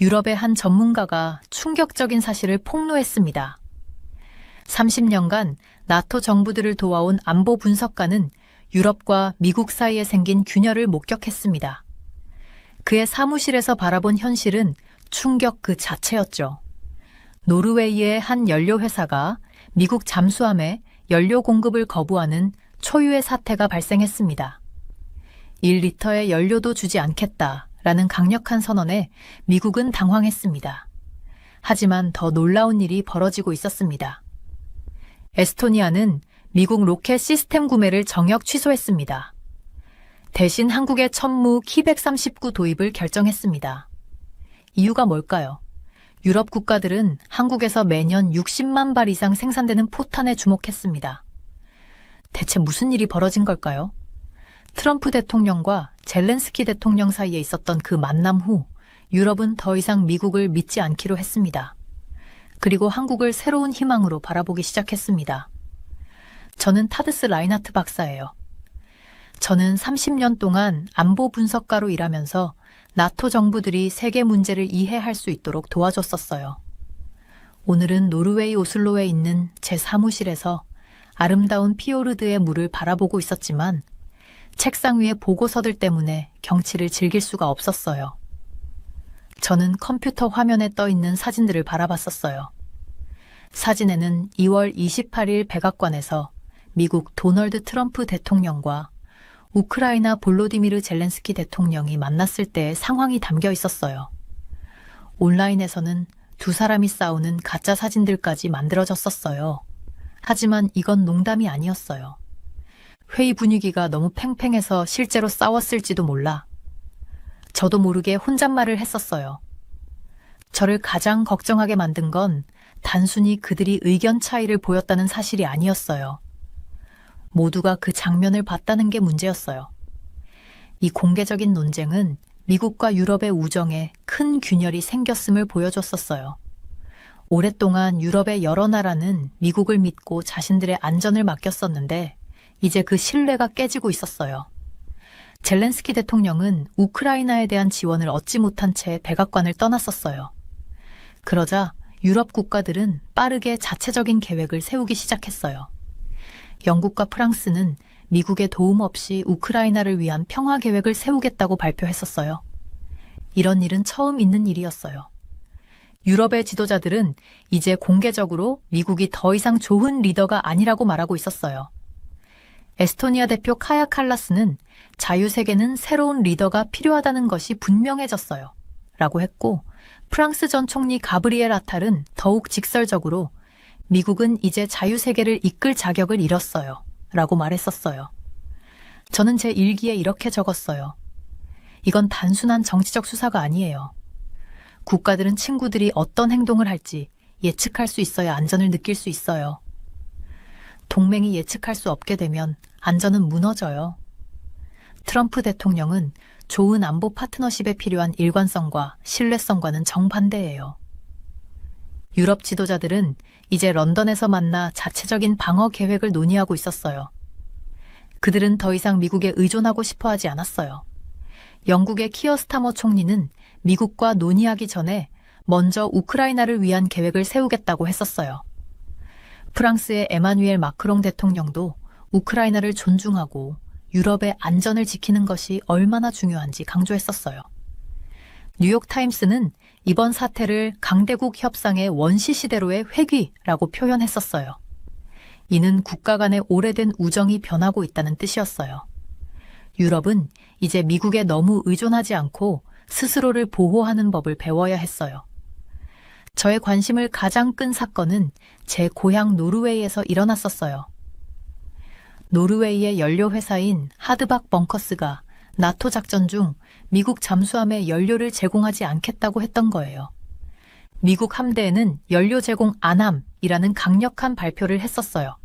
유럽의 한 전문가가 충격적인 사실을 폭로했습니다. 30년간 나토 정부들을 도와온 안보 분석가는 유럽과 미국 사이에 생긴 균열을 목격했습니다. 그의 사무실에서 바라본 현실은 충격 그 자체였죠. 노르웨이의 한 연료회사가 미국 잠수함에 연료 공급을 거부하는 초유의 사태가 발생했습니다. 1리터의 연료도 주지 않겠다라는 강력한 선언에 미국은 당황했습니다. 하지만 더 놀라운 일이 벌어지고 있었습니다. 에스토니아는 미국 로켓 시스템 구매를 정역 취소했습니다. 대신 한국의 천무 키139 도입을 결정했습니다. 이유가 뭘까요? 유럽 국가들은 한국에서 매년 60만 발 이상 생산되는 포탄에 주목했습니다. 대체 무슨 일이 벌어진 걸까요? 트럼프 대통령과 젤렌스키 대통령 사이에 있었던 그 만남 후 유럽은 더 이상 미국을 믿지 않기로 했습니다. 그리고 한국을 새로운 희망으로 바라보기 시작했습니다. 저는 타드스 라인하트 박사예요. 저는 30년 동안 안보 분석가로 일하면서 나토 정부들이 세계 문제를 이해할 수 있도록 도와줬었어요. 오늘은 노르웨이 오슬로에 있는 제 사무실에서 아름다운 피오르드의 물을 바라보고 있었지만 책상 위의 보고서들 때문에 경치를 즐길 수가 없었어요. 저는 컴퓨터 화면에 떠 있는 사진들을 바라봤었어요. 사진에는 2월 28일 백악관에서 미국 도널드 트럼프 대통령과 우크라이나 볼로디미르 젤렌스키 대통령이 만났을 때의 상황이 담겨 있었어요. 온라인에서는 두 사람이 싸우는 가짜 사진들까지 만들어졌었어요. 하지만 이건 농담이 아니었어요. 회의 분위기가 너무 팽팽해서 실제로 싸웠을지도 몰라. 저도 모르게 혼잣말을 했었어요. 저를 가장 걱정하게 만든 건 단순히 그들이 의견 차이를 보였다는 사실이 아니었어요. 모두가 그 장면을 봤다는 게 문제였어요. 이 공개적인 논쟁은 미국과 유럽의 우정에 큰 균열이 생겼음을 보여줬었어요. 오랫동안 유럽의 여러 나라는 미국을 믿고 자신들의 안전을 맡겼었는데 이제 그 신뢰가 깨지고 있었어요. 젤렌스키 대통령은 우크라이나에 대한 지원을 얻지 못한 채 백악관을 떠났었어요. 그러자 유럽 국가들은 빠르게 자체적인 계획을 세우기 시작했어요. 영국과 프랑스는 미국의 도움 없이 우크라이나를 위한 평화 계획을 세우겠다고 발표했었어요. 이런 일은 처음 있는 일이었어요. 유럽의 지도자들은 이제 공개적으로 미국이 더 이상 좋은 리더가 아니라고 말하고 있었어요. 에스토니아 대표 카야 칼라스는 자유세계는 새로운 리더가 필요하다는 것이 분명해졌어요. 라고 했고 프랑스 전 총리 가브리엘 아탈은 더욱 직설적으로 미국은 이제 자유세계를 이끌 자격을 잃었어요. 라고 말했었어요. 저는 제 일기에 이렇게 적었어요. 이건 단순한 정치적 수사가 아니에요. 국가들은 친구들이 어떤 행동을 할지 예측할 수 있어야 안전을 느낄 수 있어요. 동맹이 예측할 수 없게 되면 안전은 무너져요. 트럼프 대통령은 좋은 안보 파트너십에 필요한 일관성과 신뢰성과는 정반대예요. 유럽 지도자들은 이제 런던에서 만나 자체적인 방어 계획을 논의하고 있었어요. 그들은 더 이상 미국에 의존하고 싶어 하지 않았어요. 영국의 키어 스타머 총리는 미국과 논의하기 전에 먼저 우크라이나를 위한 계획을 세우겠다고 했었어요. 프랑스의 에마뉘엘 마크롱 대통령도 우크라이나를 존중하고 유럽의 안전을 지키는 것이 얼마나 중요한지 강조했었어요. 뉴욕타임스는 이번 사태를 강대국 협상의 원시 시대로의 회귀라고 표현했었어요. 이는 국가 간의 오래된 우정이 변하고 있다는 뜻이었어요. 유럽은 이제 미국에 너무 의존하지 않고 스스로를 보호하는 법을 배워야 했어요. 저의 관심을 가장 끈 사건은 제 고향 노르웨이에서 일어났었어요. 노르웨이의 연료회사인 하드박 벙커스가 나토 작전 중 미국 잠수함에 연료를 제공하지 않겠다고 했던 거예요. 미국 함대에는 연료 제공 안 함이라는 강력한 발표를 했었어요.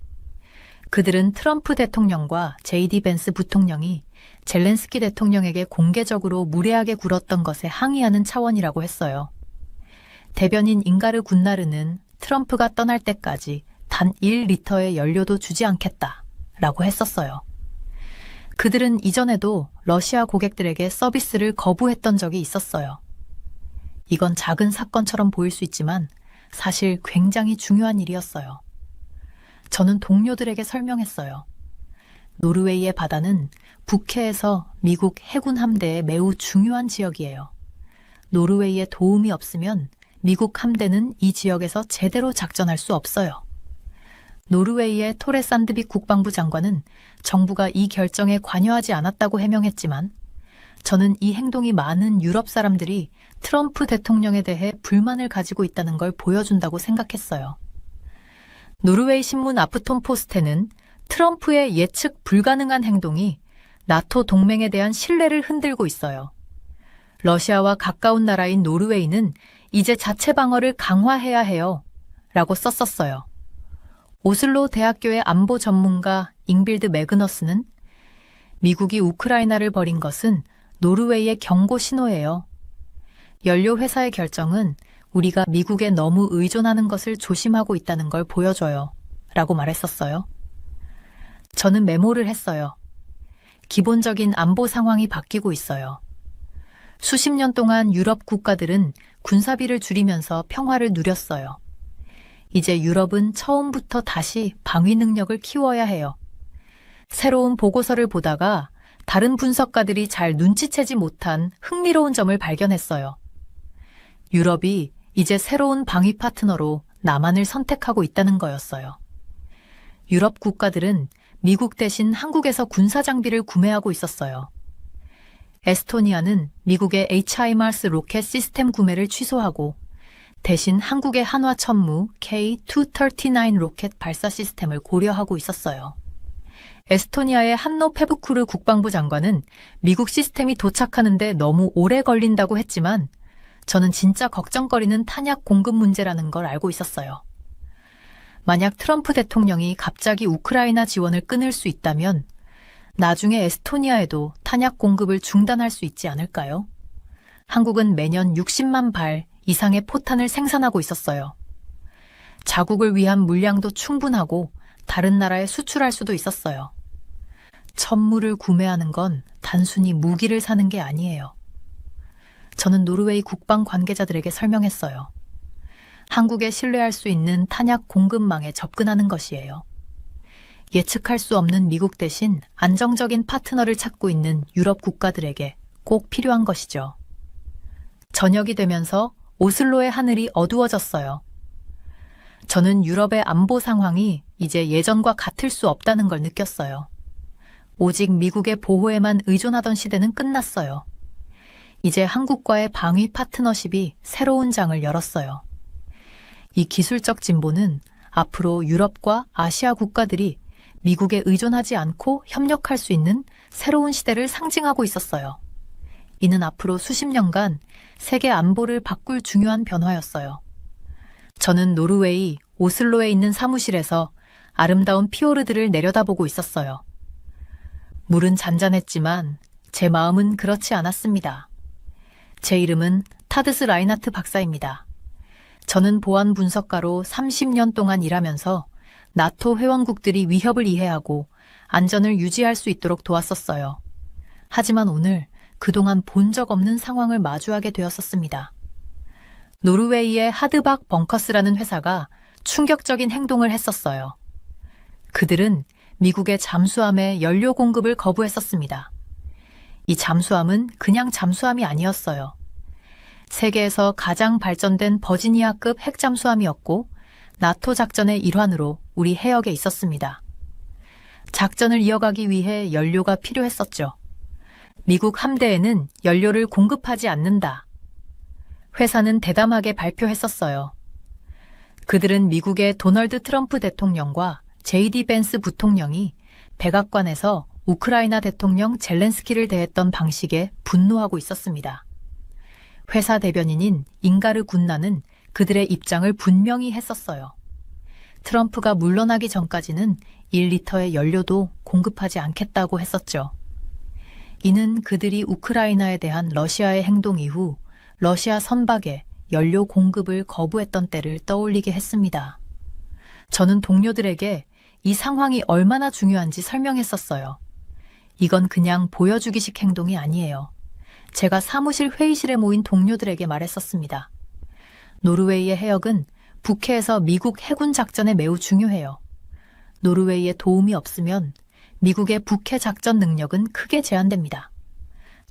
그들은 트럼프 대통령과 JD 벤스 부통령이 젤렌스키 대통령에게 공개적으로 무례하게 굴었던 것에 항의하는 차원이라고 했어요. 대변인 잉가르 군나르는 트럼프가 떠날 때까지 단 1리터의 연료도 주지 않겠다라고 했었어요. 그들은 이전에도 러시아 고객들에게 서비스를 거부했던 적이 있었어요. 이건 작은 사건처럼 보일 수 있지만 사실 굉장히 중요한 일이었어요. 저는 동료들에게 설명했어요. 노르웨이의 바다는 북해에서 미국 해군 함대에 매우 중요한 지역이에요. 노르웨이의 도움이 없으면 미국 함대는 이 지역에서 제대로 작전할 수 없어요. 노르웨이의 토레 산드빅 국방부 장관은 정부가 이 결정에 관여하지 않았다고 해명했지만 저는 이 행동이 많은 유럽 사람들이 트럼프 대통령에 대해 불만을 가지고 있다는 걸 보여준다고 생각했어요. 노르웨이 신문 아프톤포스테는 트럼프의 예측 불가능한 행동이 나토 동맹에 대한 신뢰를 흔들고 있어요. 러시아와 가까운 나라인 노르웨이는 이제 자체 방어를 강화해야 해요. 라고 썼었어요. 오슬로 대학교의 안보 전문가 잉빌드 매그너스는 미국이 우크라이나를 벌인 것은 노르웨이의 경고 신호예요. 연료 회사의 결정은 우리가 미국에 너무 의존하는 것을 조심하고 있다는 걸 보여줘요. 라고 말했었어요. 저는 메모를 했어요. 기본적인 안보 상황이 바뀌고 있어요. 수십 년 동안 유럽 국가들은 군사비를 줄이면서 평화를 누렸어요. 이제 유럽은 처음부터 다시 방위 능력을 키워야 해요. 새로운 보고서를 보다가 다른 분석가들이 잘 눈치채지 못한 흥미로운 점을 발견했어요. 유럽이 이제 새로운 방위 파트너로 남한을 선택하고 있다는 거였어요. 유럽 국가들은 미국 대신 한국에서 군사 장비를 구매하고 있었어요. 에스토니아는 미국의 HIMARS 로켓 시스템 구매를 취소하고 대신 한국의 한화천무 K239 로켓 발사 시스템을 고려하고 있었어요. 에스토니아의 한노 페부쿠르 국방부 장관은 미국 시스템이 도착하는데 너무 오래 걸린다고 했지만 저는 진짜 걱정거리는 탄약 공급 문제라는 걸 알고 있었어요. 만약 트럼프 대통령이 갑자기 우크라이나 지원을 끊을 수 있다면 나중에 에스토니아에도 탄약 공급을 중단할 수 있지 않을까요? 한국은 매년 60만 발 이상의 포탄을 생산하고 있었어요. 자국을 위한 물량도 충분하고 다른 나라에 수출할 수도 있었어요. 천무를 구매하는 건 단순히 무기를 사는 게 아니에요. 저는 노르웨이 국방 관계자들에게 설명했어요. 한국에 신뢰할 수 있는 탄약 공급망에 접근하는 것이에요. 예측할 수 없는 미국 대신 안정적인 파트너를 찾고 있는 유럽 국가들에게 꼭 필요한 것이죠. 저녁이 되면서 오슬로의 하늘이 어두워졌어요. 저는 유럽의 안보 상황이 이제 예전과 같을 수 없다는 걸 느꼈어요. 오직 미국의 보호에만 의존하던 시대는 끝났어요. 이제 한국과의 방위 파트너십이 새로운 장을 열었어요. 이 기술적 진보는 앞으로 유럽과 아시아 국가들이 미국에 의존하지 않고 협력할 수 있는 새로운 시대를 상징하고 있었어요. 이는 앞으로 수십 년간 세계 안보를 바꿀 중요한 변화였어요. 저는 노르웨이 오슬로에 있는 사무실에서 아름다운 피오르드를 내려다보고 있었어요. 물은 잔잔했지만 제 마음은 그렇지 않았습니다. 제 이름은 타드스 라이나트 박사입니다. 저는 보안 분석가로 30년 동안 일하면서 나토 회원국들이 위협을 이해하고 안전을 유지할 수 있도록 도왔었어요. 하지만 오늘 그동안 본 적 없는 상황을 마주하게 되었었습니다. 노르웨이의 하드박 벙커스라는 회사가 충격적인 행동을 했었어요. 그들은 미국의 잠수함에 연료 공급을 거부했었습니다. 이 잠수함은 그냥 잠수함이 아니었어요. 세계에서 가장 발전된 버지니아급 핵잠수함이었고 나토 작전의 일환으로 우리 해역에 있었습니다. 작전을 이어가기 위해 연료가 필요했었죠. 미국 함대에는 연료를 공급하지 않는다. 회사는 대담하게 발표했었어요. 그들은 미국의 도널드 트럼프 대통령과 JD 벤스 부통령이 백악관에서 우크라이나 대통령 젤렌스키를 대했던 방식에 분노하고 있었습니다. 회사 대변인인 잉가르 군나는 그들의 입장을 분명히 했었어요. 트럼프가 물러나기 전까지는 1리터의 연료도 공급하지 않겠다고 했었죠. 이는 그들이 우크라이나에 대한 러시아의 행동 이후 러시아 선박에 연료 공급을 거부했던 때를 떠올리게 했습니다. 저는 동료들에게 이 상황이 얼마나 중요한지 설명했었어요. 이건 그냥 보여주기식 행동이 아니에요. 제가 사무실 회의실에 모인 동료들에게 말했었습니다. 노르웨이의 해역은 북해에서 미국 해군 작전에 매우 중요해요. 노르웨이의 도움이 없으면 미국의 북해 작전 능력은 크게 제한됩니다.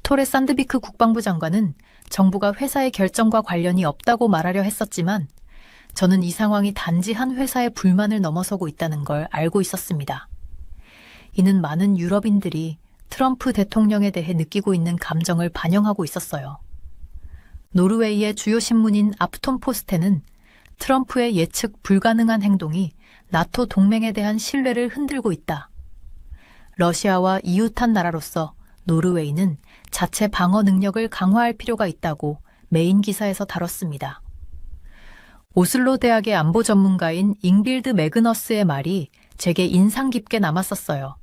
토레 산드비크 국방부 장관은 정부가 회사의 결정과 관련이 없다고 말하려 했었지만 저는 이 상황이 단지 한 회사의 불만을 넘어서고 있다는 걸 알고 있었습니다. 이는 많은 유럽인들이 트럼프 대통령에 대해 느끼고 있는 감정을 반영하고 있었어요. 노르웨이의 주요 신문인 아프톤포스테는 트럼프의 예측 불가능한 행동이 나토 동맹에 대한 신뢰를 흔들고 있다. 러시아와 이웃한 나라로서 노르웨이는 자체 방어 능력을 강화할 필요가 있다고 메인 기사에서 다뤘습니다. 오슬로 대학의 안보 전문가인 잉빌드 매그너스의 말이 제게 인상 깊게 남았었어요.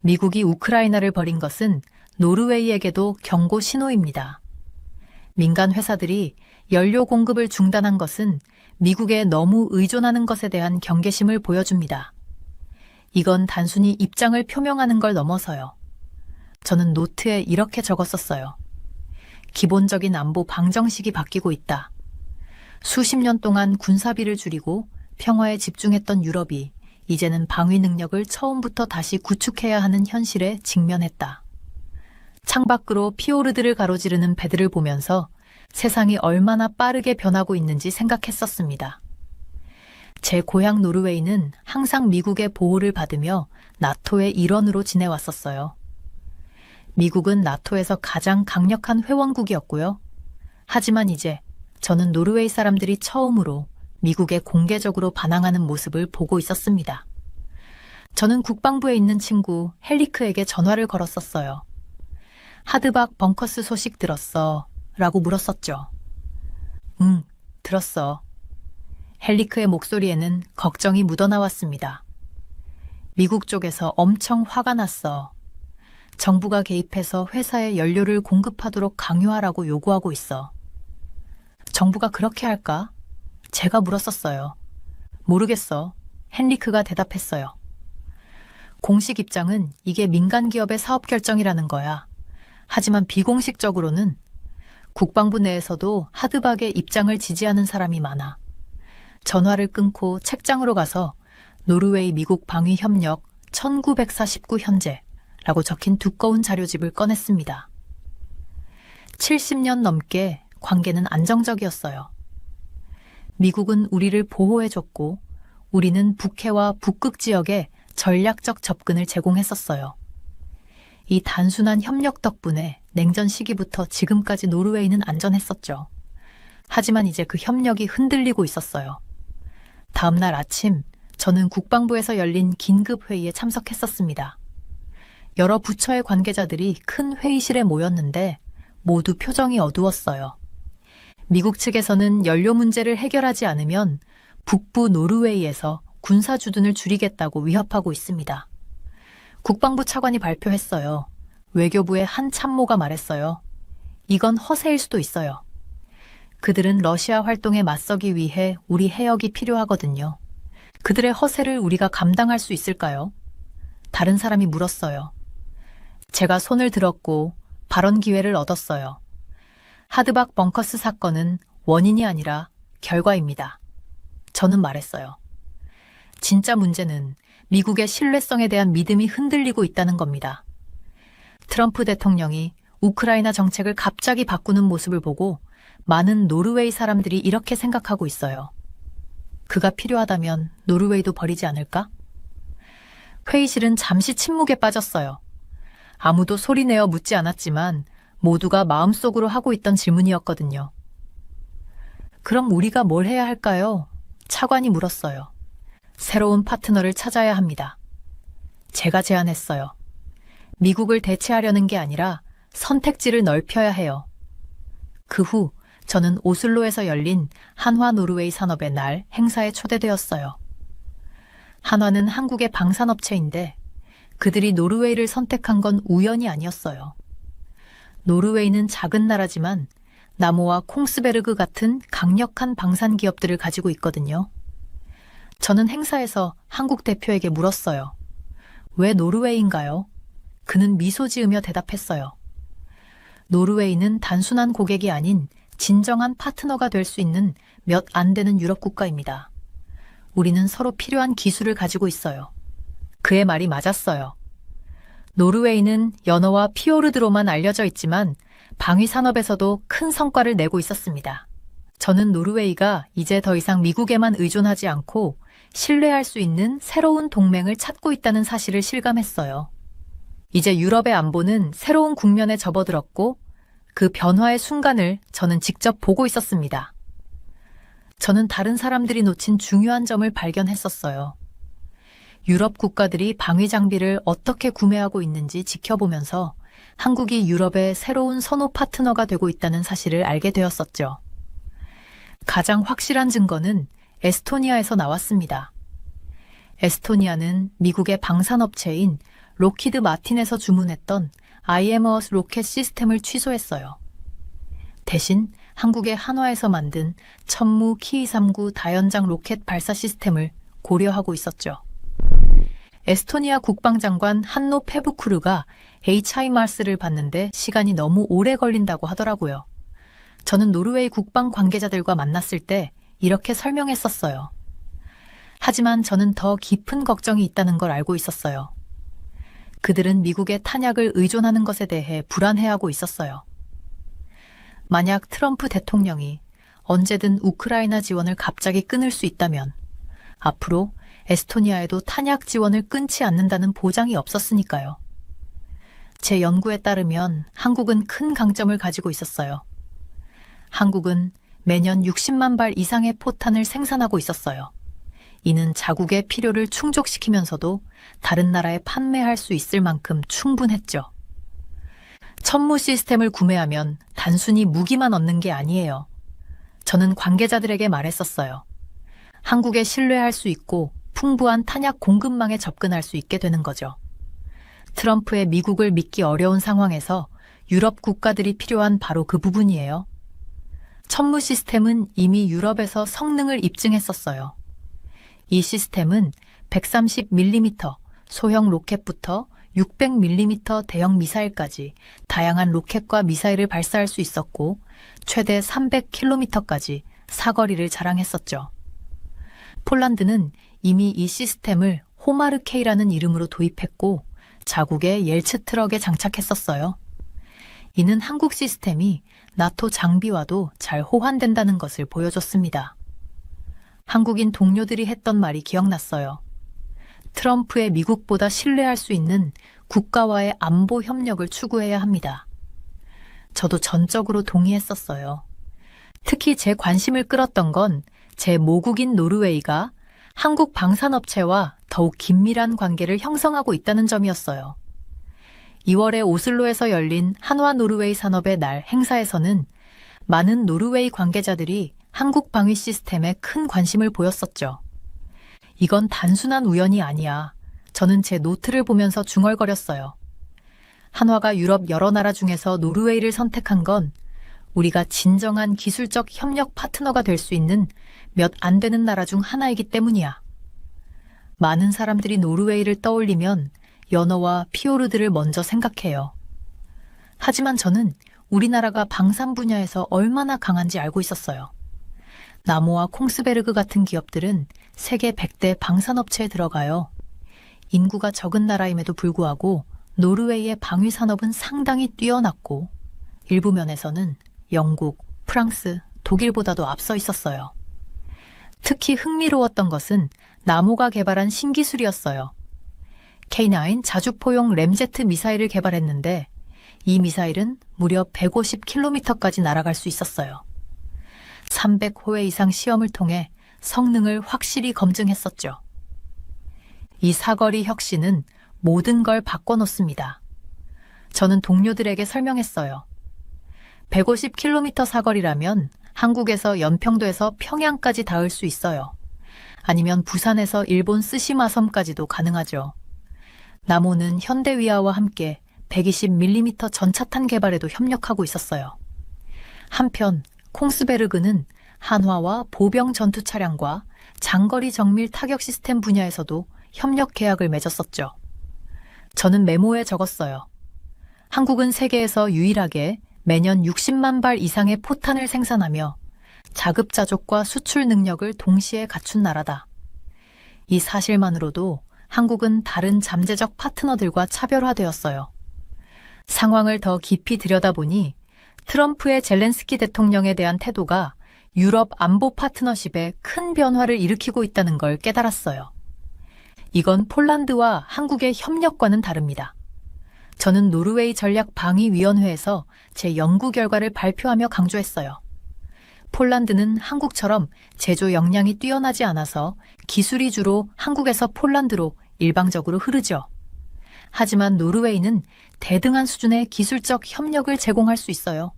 미국이 우크라이나를 벌인 것은 노르웨이에게도 경고 신호입니다. 민간 회사들이 연료 공급을 중단한 것은 미국에 너무 의존하는 것에 대한 경계심을 보여줍니다. 이건 단순히 입장을 표명하는 걸 넘어서요. 저는 노트에 이렇게 적었었어요. 기본적인 안보 방정식이 바뀌고 있다. 수십 년 동안 군사비를 줄이고 평화에 집중했던 유럽이 이제는 방위 능력을 처음부터 다시 구축해야 하는 현실에 직면했다. 창밖으로 피오르드를 가로지르는 배들을 보면서 세상이 얼마나 빠르게 변하고 있는지 생각했었습니다. 제 고향 노르웨이는 항상 미국의 보호를 받으며 나토의 일원으로 지내왔었어요. 미국은 나토에서 가장 강력한 회원국이었고요. 하지만 이제 저는 노르웨이 사람들이 처음으로 미국에 공개적으로 반항하는 모습을 보고 있었습니다. 저는 국방부에 있는 친구 헬리크에게 전화를 걸었었어요. 하드박 벙커스 소식 들었어? 라고 물었었죠. 응, 들었어. 헬리크의 목소리에는 걱정이 묻어나왔습니다. 미국 쪽에서 엄청 화가 났어. 정부가 개입해서 회사에 연료를 공급하도록 강요하라고 요구하고 있어. 정부가 그렇게 할까? 제가 물었었어요. 모르겠어. 헨리크가 대답했어요. 공식 입장은 이게 민간 기업의 사업 결정이라는 거야. 하지만 비공식적으로는 국방부 내에서도 하드박의 입장을 지지하는 사람이 많아. 전화를 끊고 책장으로 가서 노르웨이 미국 방위 협력 1949 현재라고 적힌 두꺼운 자료집을 꺼냈습니다. 70년 넘게 관계는 안정적이었어요. 미국은 우리를 보호해줬고 우리는 북해와 북극 지역에 전략적 접근을 제공했었어요. 이 단순한 협력 덕분에 냉전 시기부터 지금까지 노르웨이는 안전했었죠. 하지만 이제 그 협력이 흔들리고 있었어요. 다음 날 아침 저는 국방부에서 열린 긴급 회의에 참석했었습니다. 여러 부처의 관계자들이 큰 회의실에 모였는데 모두 표정이 어두웠어요. 미국 측에서는 연료 문제를 해결하지 않으면 북부 노르웨이에서 군사 주둔을 줄이겠다고 위협하고 있습니다. 국방부 차관이 발표했어요. 외교부의 한 참모가 말했어요. 이건 허세일 수도 있어요. 그들은 러시아 활동에 맞서기 위해 우리 해역이 필요하거든요. 그들의 허세를 우리가 감당할 수 있을까요? 다른 사람이 물었어요. 제가 손을 들었고 발언 기회를 얻었어요. 하드박 벙커스 사건은 원인이 아니라 결과입니다. 저는 말했어요. 진짜 문제는 미국의 신뢰성에 대한 믿음이 흔들리고 있다는 겁니다. 트럼프 대통령이 우크라이나 정책을 갑자기 바꾸는 모습을 보고 많은 노르웨이 사람들이 이렇게 생각하고 있어요. 그가 필요하다면 노르웨이도 버리지 않을까? 회의실은 잠시 침묵에 빠졌어요. 아무도 소리내어 묻지 않았지만 모두가 마음속으로 하고 있던 질문이었거든요. 그럼 우리가 뭘 해야 할까요? 차관이 물었어요. 새로운 파트너를 찾아야 합니다. 제가 제안했어요. 미국을 대체하려는 게 아니라 선택지를 넓혀야 해요. 그 후 저는 오슬로에서 열린 한화 노르웨이 산업의 날 행사에 초대되었어요. 한화는 한국의 방산업체인데 그들이 노르웨이를 선택한 건 우연이 아니었어요. 노르웨이는 작은 나라지만 나모와 콩스베르그 같은 강력한 방산 기업들을 가지고 있거든요. 저는 행사에서 한국 대표에게 물었어요. 왜 노르웨이인가요? 그는 미소 지으며 대답했어요. 노르웨이는 단순한 고객이 아닌 진정한 파트너가 될 수 있는 몇 안 되는 유럽 국가입니다. 우리는 서로 필요한 기술을 가지고 있어요. 그의 말이 맞았어요. 노르웨이는 연어와 피오르드로만 알려져 있지만 방위 산업에서도 큰 성과를 내고 있었습니다. 저는 노르웨이가 이제 더 이상 미국에만 의존하지 않고 신뢰할 수 있는 새로운 동맹을 찾고 있다는 사실을 실감했어요. 이제 유럽의 안보는 새로운 국면에 접어들었고 그 변화의 순간을 저는 직접 보고 있었습니다. 저는 다른 사람들이 놓친 중요한 점을 발견했었어요. 유럽 국가들이 방위 장비를 어떻게 구매하고 있는지 지켜보면서 한국이 유럽의 새로운 선호 파트너가 되고 있다는 사실을 알게 되었었죠. 가장 확실한 증거는 에스토니아에서 나왔습니다. 에스토니아는 미국의 방산업체인 록히드 마틴에서 주문했던 IMOS 로켓 시스템을 취소했어요. 대신 한국의 한화에서 만든 천무 K239 다연장 로켓 발사 시스템을 고려하고 있었죠. 에스토니아 국방장관 한노 페부쿠르가 HIMARS를 봤는데 시간이 너무 오래 걸린다고 하더라고요. 저는 노르웨이 국방 관계자들과 만났을 때 이렇게 설명했었어요. 하지만 저는 더 깊은 걱정이 있다는 걸 알고 있었어요. 그들은 미국의 탄약을 의존하는 것에 대해 불안해하고 있었어요. 만약 트럼프 대통령이 언제든 우크라이나 지원을 갑자기 끊을 수 있다면 앞으로 에스토니아에도 탄약 지원을 끊지 않는다는 보장이 없었으니까요. 제 연구에 따르면 한국은 큰 강점을 가지고 있었어요. 한국은 매년 60만 발 이상의 포탄을 생산하고 있었어요. 이는 자국의 필요를 충족시키면서도 다른 나라에 판매할 수 있을 만큼 충분했죠. 천무 시스템을 구매하면 단순히 무기만 얻는 게 아니에요. 저는 관계자들에게 말했었어요. 한국에 신뢰할 수 있고 풍부한 탄약 공급망에 접근할 수 있게 되는 거죠. 트럼프의 미국을 믿기 어려운 상황에서 유럽 국가들이 필요한 바로 그 부분이에요. 천무 시스템은 이미 유럽에서 성능을 입증했었어요. 이 시스템은 130mm 소형 로켓부터 600mm 대형 미사일까지 다양한 로켓과 미사일을 발사할 수 있었고 최대 300km까지 사거리를 자랑했었죠. 폴란드는 이미 이 시스템을 호마르케이라는 이름으로 도입했고 자국의 옐츠 트럭에 장착했었어요. 이는 한국 시스템이 나토 장비와도 잘 호환된다는 것을 보여줬습니다. 한국인 동료들이 했던 말이 기억났어요. 트럼프의 미국보다 신뢰할 수 있는 국가와의 안보 협력을 추구해야 합니다. 저도 전적으로 동의했었어요. 특히 제 관심을 끌었던 건 제 모국인 노르웨이가 한국 방산업체와 더욱 긴밀한 관계를 형성하고 있다는 점이었어요. 2월에 오슬로에서 열린 한화 노르웨이 산업의 날 행사에서는 많은 노르웨이 관계자들이 한국 방위 시스템에 큰 관심을 보였었죠. 이건 단순한 우연이 아니야. 저는 제 노트를 보면서 중얼거렸어요. 한화가 유럽 여러 나라 중에서 노르웨이를 선택한 건 우리가 진정한 기술적 협력 파트너가 될 수 있는 몇 안 되는 나라 중 하나이기 때문이야. 많은 사람들이 노르웨이를 떠올리면 연어와 피오르드를 먼저 생각해요. 하지만 저는 우리나라가 방산 분야에서 얼마나 강한지 알고 있었어요. 나모와 콩스베르그 같은 기업들은 세계 100대 방산업체에 들어가요. 인구가 적은 나라임에도 불구하고 노르웨이의 방위 산업은 상당히 뛰어났고 일부 면에서는 영국, 프랑스, 독일보다도 앞서 있었어요. 특히 흥미로웠던 것은 나모가 개발한 신기술이었어요. K9 자주포용 램제트 미사일을 개발했는데 이 미사일은 무려 150km까지 날아갈 수 있었어요. 300호회 이상 시험을 통해 성능을 확실히 검증했었죠. 이 사거리 혁신은 모든 걸 바꿔놓습니다. 저는 동료들에게 설명했어요. 150km 사거리라면 한국에서 연평도에서 평양까지 닿을 수 있어요. 아니면 부산에서 일본 쓰시마 섬까지도 가능하죠. 나모는 현대위아와 함께 120mm 전차탄 개발에도 협력하고 있었어요. 한편 콩스베르그는 한화와 보병 전투 차량과 장거리 정밀 타격 시스템 분야에서도 협력 계약을 맺었었죠. 저는 메모에 적었어요. 한국은 세계에서 유일하게 매년 60만 발 이상의 포탄을 생산하며 자급자족과 수출 능력을 동시에 갖춘 나라다. 이 사실만으로도 한국은 다른 잠재적 파트너들과 차별화되었어요. 상황을 더 깊이 들여다보니 트럼프의 젤렌스키 대통령에 대한 태도가 유럽 안보 파트너십에 큰 변화를 일으키고 있다는 걸 깨달았어요. 이건 폴란드와 한국의 협력과는 다릅니다. 저는 노르웨이 전략방위위원회에서 제 연구 결과를 발표하며 강조했어요. 폴란드는 한국처럼 제조 역량이 뛰어나지 않아서 기술이 주로 한국에서 폴란드로 일방적으로 흐르죠. 하지만 노르웨이는 대등한 수준의 기술적 협력을 제공할 수 있어요.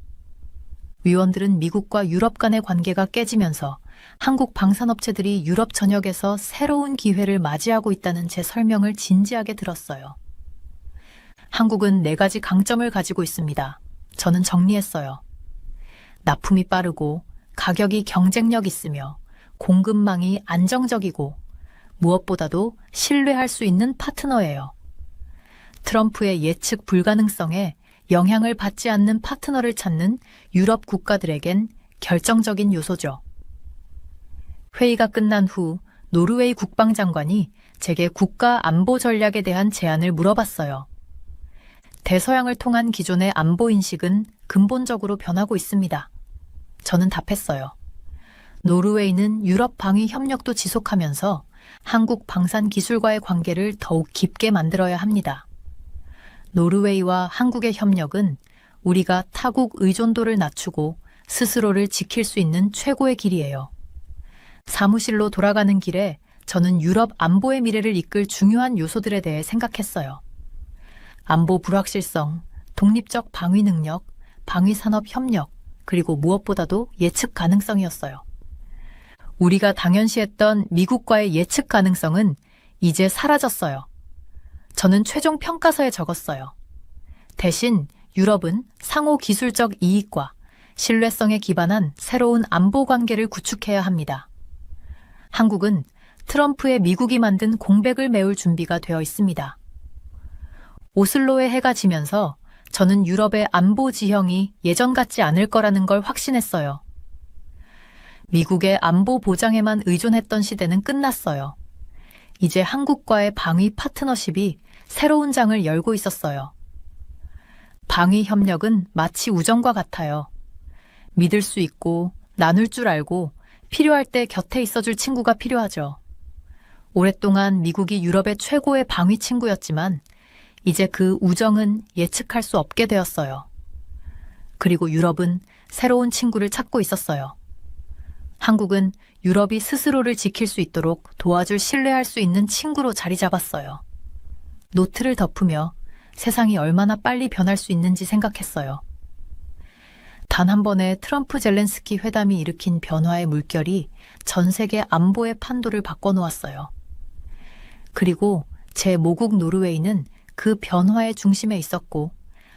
위원들은 미국과 유럽 간의 관계가 깨지면서 한국 방산업체들이 유럽 전역에서 새로운 기회를 맞이하고 있다는 제 설명을 진지하게 들었어요. 한국은 4가지 강점을 가지고 있습니다. 저는 정리했어요. 납품이 빠르고 가격이 경쟁력 있으며 공급망이 안정적이고 무엇보다도 신뢰할 수 있는 파트너예요. 트럼프의 예측 불가능성에 영향을 받지 않는 파트너를 찾는 유럽 국가들에겐 결정적인 요소죠. 회의가 끝난 후 노르웨이 국방장관이 제게 국가 안보 전략에 대한 제안을 물어봤어요. 대서양을 통한 기존의 안보 인식은 근본적으로 변하고 있습니다. 저는 답했어요. 노르웨이는 유럽 방위 협력도 지속하면서 한국 방산 기술과의 관계를 더욱 깊게 만들어야 합니다. 노르웨이와 한국의 협력은 우리가 타국 의존도를 낮추고 스스로를 지킬 수 있는 최고의 길이에요. 사무실로 돌아가는 길에 저는 유럽 안보의 미래를 이끌 중요한 요소들에 대해 생각했어요. 안보 불확실성, 독립적 방위 능력, 방위산업 협력, 그리고 무엇보다도 예측 가능성이었어요. 우리가 당연시했던 미국과의 예측 가능성은 이제 사라졌어요. 저는 최종 평가서에 적었어요. 대신 유럽은 상호 기술적 이익과 신뢰성에 기반한 새로운 안보 관계를 구축해야 합니다. 한국은 트럼프의 미국이 만든 공백을 메울 준비가 되어 있습니다. 오슬로의 해가 지면서 저는 유럽의 안보 지형이 예전 같지 않을 거라는 걸 확신했어요. 미국의 안보 보장에만 의존했던 시대는 끝났어요. 이제 한국과의 방위 파트너십이 새로운 장을 열고 있었어요. 방위 협력은 마치 우정과 같아요. 믿을 수 있고 나눌 줄 알고 필요할 때 곁에 있어줄 친구가 필요하죠. 오랫동안 미국이 유럽의 최고의 방위 친구였지만 이제 그 우정은 예측할 수 없게 되었어요. 그리고 유럽은 새로운 친구를 찾고 있었어요. 한국은 유럽이 스스로를 지킬 수 있도록 도와줄 신뢰할 수 있는 친구로 자리 잡았어요. 노트를 덮으며 세상이 얼마나 빨리 변할 수 있는지 생각했어요. 단 한 번의 트럼프 젤렌스키 회담이 일으킨 변화의 물결이 전 세계 안보의 판도를 바꿔놓았어요. 그리고 제 모국 노르웨이는 그 변화의 중심에 있었고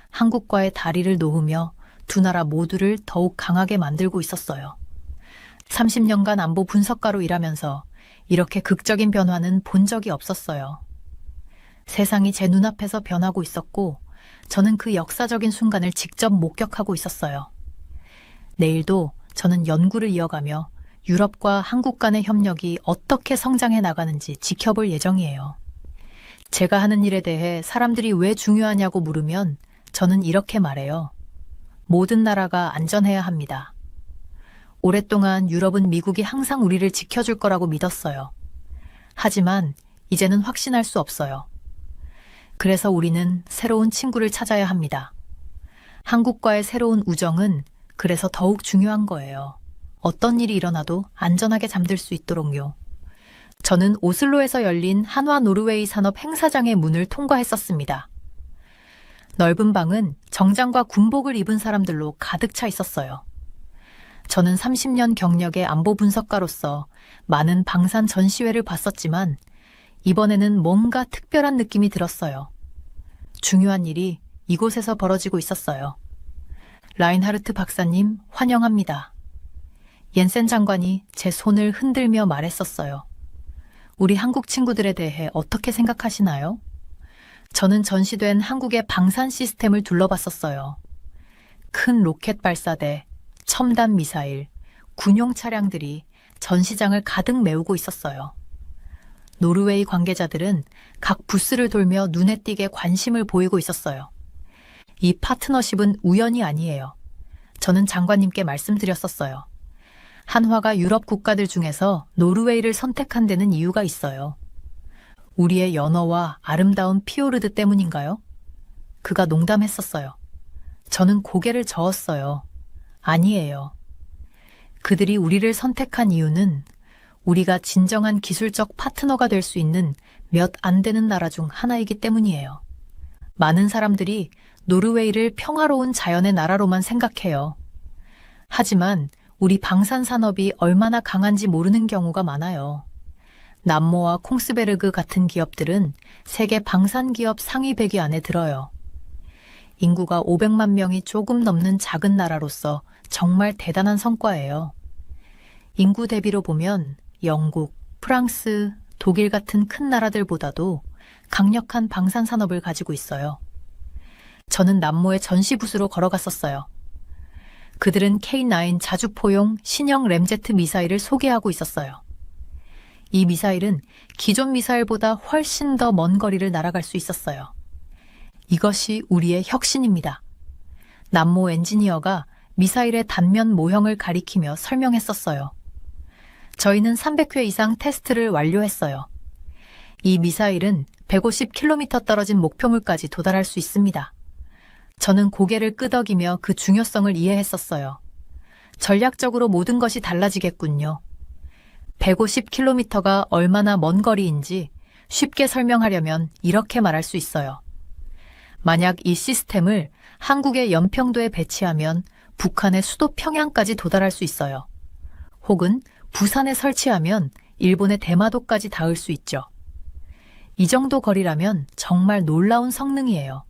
한국과의 다리를 놓으며 두 나라 모두를 더욱 강하게 만들고 있었어요. 30년간 안보 분석가로 일하면서 이렇게 극적인 변화는 본 적이 없었어요. 세상이 제 눈앞에서 변하고 있었고 저는 그 역사적인 순간을 직접 목격하고 있었어요. 내일도 저는 연구를 이어가며 유럽과 한국 간의 협력이 어떻게 성장해 나가는지 지켜볼 예정이에요. 제가 하는 일에 대해 사람들이 왜 중요하냐고 물으면 저는 이렇게 말해요. 모든 나라가 안전해야 합니다. 오랫동안 유럽은 미국이 항상 우리를 지켜줄 거라고 믿었어요. 하지만 이제는 확신할 수 없어요. 그래서 우리는 새로운 친구를 찾아야 합니다. 한국과의 새로운 우정은 그래서 더욱 중요한 거예요. 어떤 일이 일어나도 안전하게 잠들 수 있도록요. 저는 오슬로에서 열린 한화 노르웨이 산업 행사장의 문을 통과했었습니다. 넓은 방은 정장과 군복을 입은 사람들로 가득 차 있었어요. 저는 30년 경력의 안보 분석가로서 많은 방산 전시회를 봤었지만 이번에는 뭔가 특별한 느낌이 들었어요. 중요한 일이 이곳에서 벌어지고 있었어요. 라인하르트 박사님 환영합니다. 옌센 장관이 제 손을 흔들며 말했었어요. 우리 한국 친구들에 대해 어떻게 생각하시나요? 저는 전시된 한국의 방산 시스템을 둘러봤었어요. 큰 로켓 발사대, 첨단 미사일, 군용 차량들이 전시장을 가득 메우고 있었어요. 노르웨이 관계자들은 각 부스를 돌며 눈에 띄게 관심을 보이고 있었어요. 이 파트너십은 우연이 아니에요. 저는 장관님께 말씀드렸었어요. 한화가 유럽 국가들 중에서 노르웨이를 선택한 데는 이유가 있어요. 우리의 연어와 아름다운 피오르드 때문인가요? 그가 농담했었어요. 저는 고개를 저었어요. 아니에요. 그들이 우리를 선택한 이유는 우리가 진정한 기술적 파트너가 될 수 있는 몇 안 되는 나라 중 하나이기 때문이에요. 많은 사람들이 노르웨이를 평화로운 자연의 나라로만 생각해요. 하지만 우리 방산 산업이 얼마나 강한지 모르는 경우가 많아요. 남모와 콩스베르그 같은 기업들은 세계 방산 기업 상위 100위 안에 들어요. 인구가 500만 명이 조금 넘는 작은 나라로서 정말 대단한 성과예요. 인구 대비로 보면 영국, 프랑스, 독일 같은 큰 나라들보다도 강력한 방산 산업을 가지고 있어요. 저는 남모의 전시 부스로 걸어갔었어요. 그들은 K9 자주포용 신형 램제트 미사일을 소개하고 있었어요. 이 미사일은 기존 미사일보다 훨씬 더 먼 거리를 날아갈 수 있었어요. 이것이 우리의 혁신입니다. 남모 엔지니어가 미사일의 단면 모형을 가리키며 설명했었어요. 저희는 300회 이상 테스트를 완료했어요. 이 미사일은 150km 떨어진 목표물까지 도달할 수 있습니다. 저는 고개를 끄덕이며 그 중요성을 이해했었어요. 전략적으로 모든 것이 달라지겠군요. 150km가 얼마나 먼 거리인지 쉽게 설명하려면 이렇게 말할 수 있어요. 만약 이 시스템을 한국의 연평도에 배치하면 북한의 수도 평양까지 도달할 수 있어요. 혹은 부산에 설치하면 일본의 대마도까지 닿을 수 있죠. 이 정도 거리라면 정말 놀라운 성능이에요.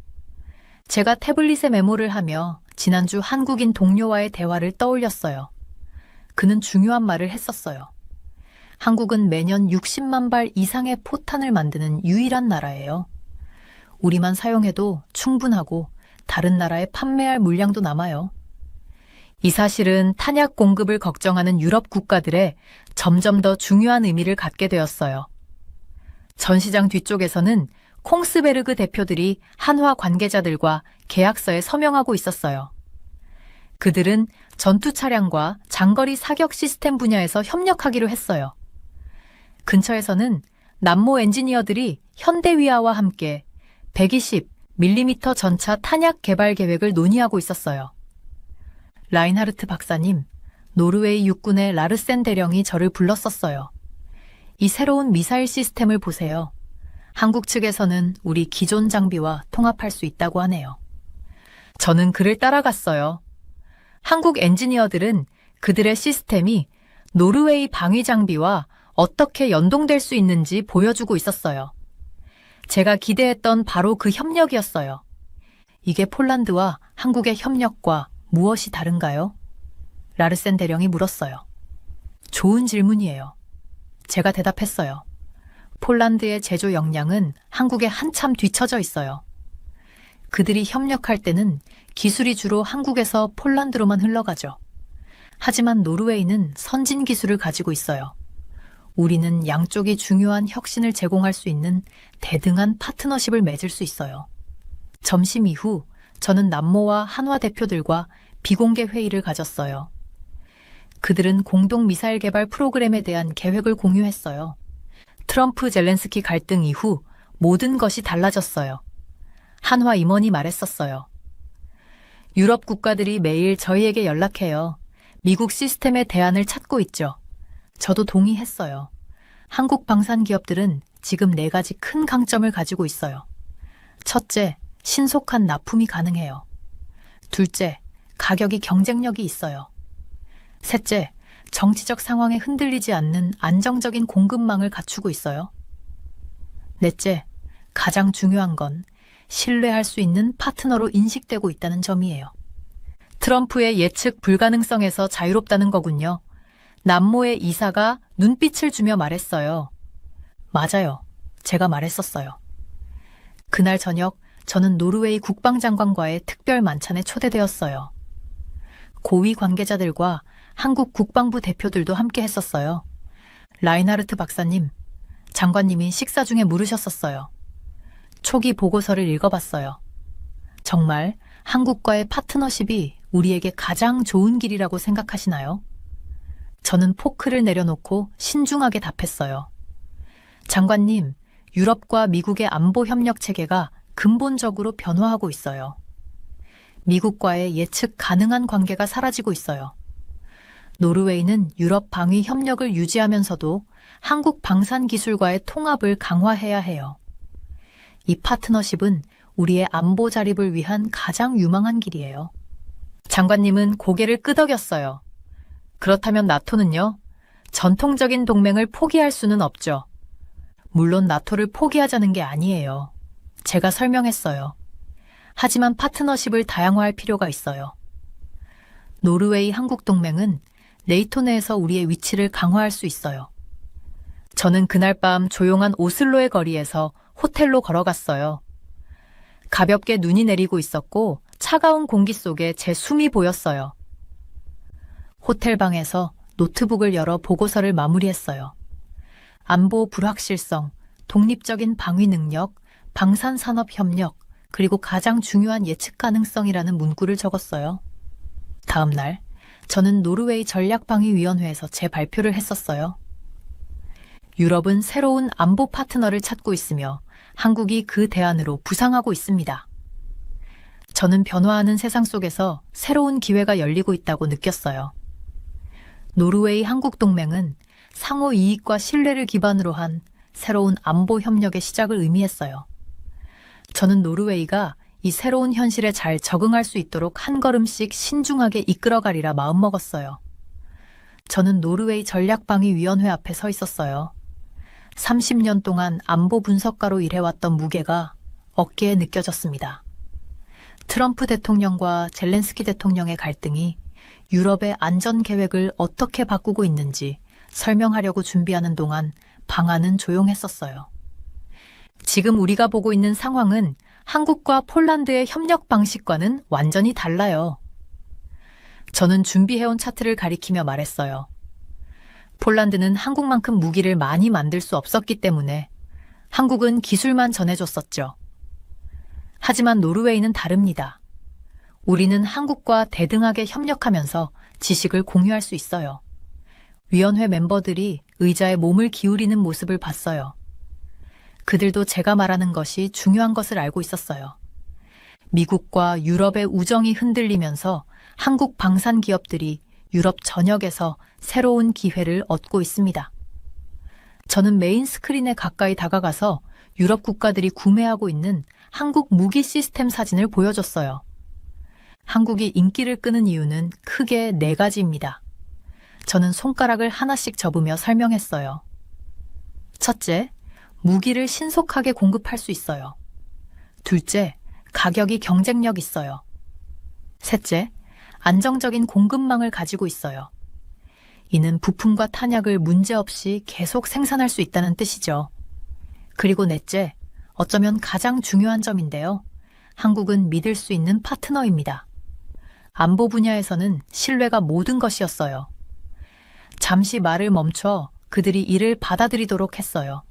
제가 태블릿에 메모를 하며 지난주 한국인 동료와의 대화를 떠올렸어요. 그는 중요한 말을 했었어요. 한국은 매년 60만 발 이상의 포탄을 만드는 유일한 나라예요. 우리만 사용해도 충분하고 다른 나라에 판매할 물량도 남아요. 이 사실은 탄약 공급을 걱정하는 유럽 국가들에 점점 더 중요한 의미를 갖게 되었어요. 전시장 뒤쪽에서는 콩스베르그 대표들이 한화 관계자들과 계약서에 서명하고 있었어요. 그들은 전투 차량과 장거리 사격 시스템 분야에서 협력하기로 했어요. 근처에서는 남모 엔지니어들이 현대위아와 함께 120mm 전차 탄약 개발 계획을 논의하고 있었어요. 라인하르트 박사님, 노르웨이 육군의 라르센 대령이 저를 불렀었어요. 이 새로운 미사일 시스템을 보세요. 한국 측에서는 우리 기존 장비와 통합할 수 있다고 하네요. 저는 그를 따라갔어요. 한국 엔지니어들은 그들의 시스템이 노르웨이 방위 장비와 어떻게 연동될 수 있는지 보여주고 있었어요. 제가 기대했던 바로 그 협력이었어요. 이게 폴란드와 한국의 협력과 무엇이 다른가요? 라르센 대령이 물었어요. 좋은 질문이에요. 제가 대답했어요. 폴란드의 제조 역량은 한국에 한참 뒤처져 있어요. 그들이 협력할 때는 기술이 주로 한국에서 폴란드로만 흘러가죠. 하지만 노르웨이는 선진 기술을 가지고 있어요. 우리는 양쪽이 중요한 혁신을 제공할 수 있는 대등한 파트너십을 맺을 수 있어요. 점심 이후 저는 남모와 한화 대표들과 비공개 회의를 가졌어요. 그들은 공동 미사일 개발 프로그램에 대한 계획을 공유했어요. 트럼프 젤렌스키 갈등 이후 모든 것이 달라졌어요. 한화 임원이 말했었어요. 유럽 국가들이 매일 저희에게 연락해요. 미국 시스템의 대안을 찾고 있죠. 저도 동의했어요. 한국 방산 기업들은 지금 4가지 큰 강점을 가지고 있어요. 첫째, 신속한 납품이 가능해요. 둘째, 가격이 경쟁력이 있어요. 셋째, 정치적 상황에 흔들리지 않는 안정적인 공급망을 갖추고 있어요. 넷째, 가장 중요한 건 신뢰할 수 있는 파트너로 인식되고 있다는 점이에요. 트럼프의 예측 불가능성에서 자유롭다는 거군요. 남모의 이사가 눈빛을 주며 말했어요. 맞아요. 제가 말했었어요. 그날 저녁 저는 노르웨이 국방장관과의 특별 만찬에 초대되었어요. 고위 관계자들과 한국 국방부 대표들도 함께 했었어요. 라인하르트 박사님, 장관님이 식사 중에 물으셨었어요. 초기 보고서를 읽어봤어요. 정말 한국과의 파트너십이 우리에게 가장 좋은 길이라고 생각하시나요? 저는 포크를 내려놓고 신중하게 답했어요. 장관님, 유럽과 미국의 안보 협력 체계가 근본적으로 변화하고 있어요. 미국과의 예측 가능한 관계가 사라지고 있어요. 노르웨이는 유럽 방위 협력을 유지하면서도 한국 방산 기술과의 통합을 강화해야 해요. 이 파트너십은 우리의 안보 자립을 위한 가장 유망한 길이에요. 장관님은 고개를 끄덕였어요. 그렇다면 나토는요? 전통적인 동맹을 포기할 수는 없죠. 물론 나토를 포기하자는 게 아니에요. 제가 설명했어요. 하지만 파트너십을 다양화할 필요가 있어요. 노르웨이 한국 동맹은 네이토 내에서 우리의 위치를 강화할 수 있어요. 저는 그날 밤 조용한 오슬로의 거리에서 호텔로 걸어갔어요. 가볍게 눈이 내리고 있었고 차가운 공기 속에 제 숨이 보였어요. 호텔 방에서 노트북을 열어 보고서를 마무리했어요. 안보 불확실성, 독립적인 방위 능력, 방산산업 협력, 그리고 가장 중요한 예측 가능성이라는 문구를 적었어요. 다음 날, 저는 노르웨이 전략방위위원회에서 제 발표를 했었어요. 유럽은 새로운 안보 파트너를 찾고 있으며 한국이 그 대안으로 부상하고 있습니다. 저는 변화하는 세상 속에서 새로운 기회가 열리고 있다고 느꼈어요. 노르웨이 한국 동맹은 상호 이익과 신뢰를 기반으로 한 새로운 안보 협력의 시작을 의미했어요. 저는 노르웨이가 이 새로운 현실에 잘 적응할 수 있도록 한 걸음씩 신중하게 이끌어가리라 마음먹었어요. 저는 노르웨이 전략방위위원회 앞에 서 있었어요. 30년 동안 안보 분석가로 일해왔던 무게가 어깨에 느껴졌습니다. 트럼프 대통령과 젤렌스키 대통령의 갈등이 유럽의 안전 계획을 어떻게 바꾸고 있는지 설명하려고 준비하는 동안 방안은 조용했었어요. 지금 우리가 보고 있는 상황은 한국과 폴란드의 협력 방식과는 완전히 달라요. 저는 준비해온 차트를 가리키며 말했어요. 폴란드는 한국만큼 무기를 많이 만들 수 없었기 때문에 한국은 기술만 전해줬었죠. 하지만 노르웨이는 다릅니다. 우리는 한국과 대등하게 협력하면서 지식을 공유할 수 있어요. 위원회 멤버들이 의자에 몸을 기울이는 모습을 봤어요. 그들도 제가 말하는 것이 중요한 것을 알고 있었어요. 미국과 유럽의 우정이 흔들리면서 한국 방산 기업들이 유럽 전역에서 새로운 기회를 얻고 있습니다. 저는 메인 스크린에 가까이 다가가서 유럽 국가들이 구매하고 있는 한국 무기 시스템 사진을 보여줬어요. 한국이 인기를 끄는 이유는 크게 4가지입니다. 저는 손가락을 하나씩 접으며 설명했어요. 첫째, 무기를 신속하게 공급할 수 있어요. 둘째, 가격이 경쟁력 있어요. 셋째, 안정적인 공급망을 가지고 있어요. 이는 부품과 탄약을 문제없이 계속 생산할 수 있다는 뜻이죠. 그리고 넷째, 어쩌면 가장 중요한 점인데요. 한국은 믿을 수 있는 파트너입니다. 안보 분야에서는 신뢰가 모든 것이었어요. 잠시 말을 멈춰 그들이 이를 받아들이도록 했어요.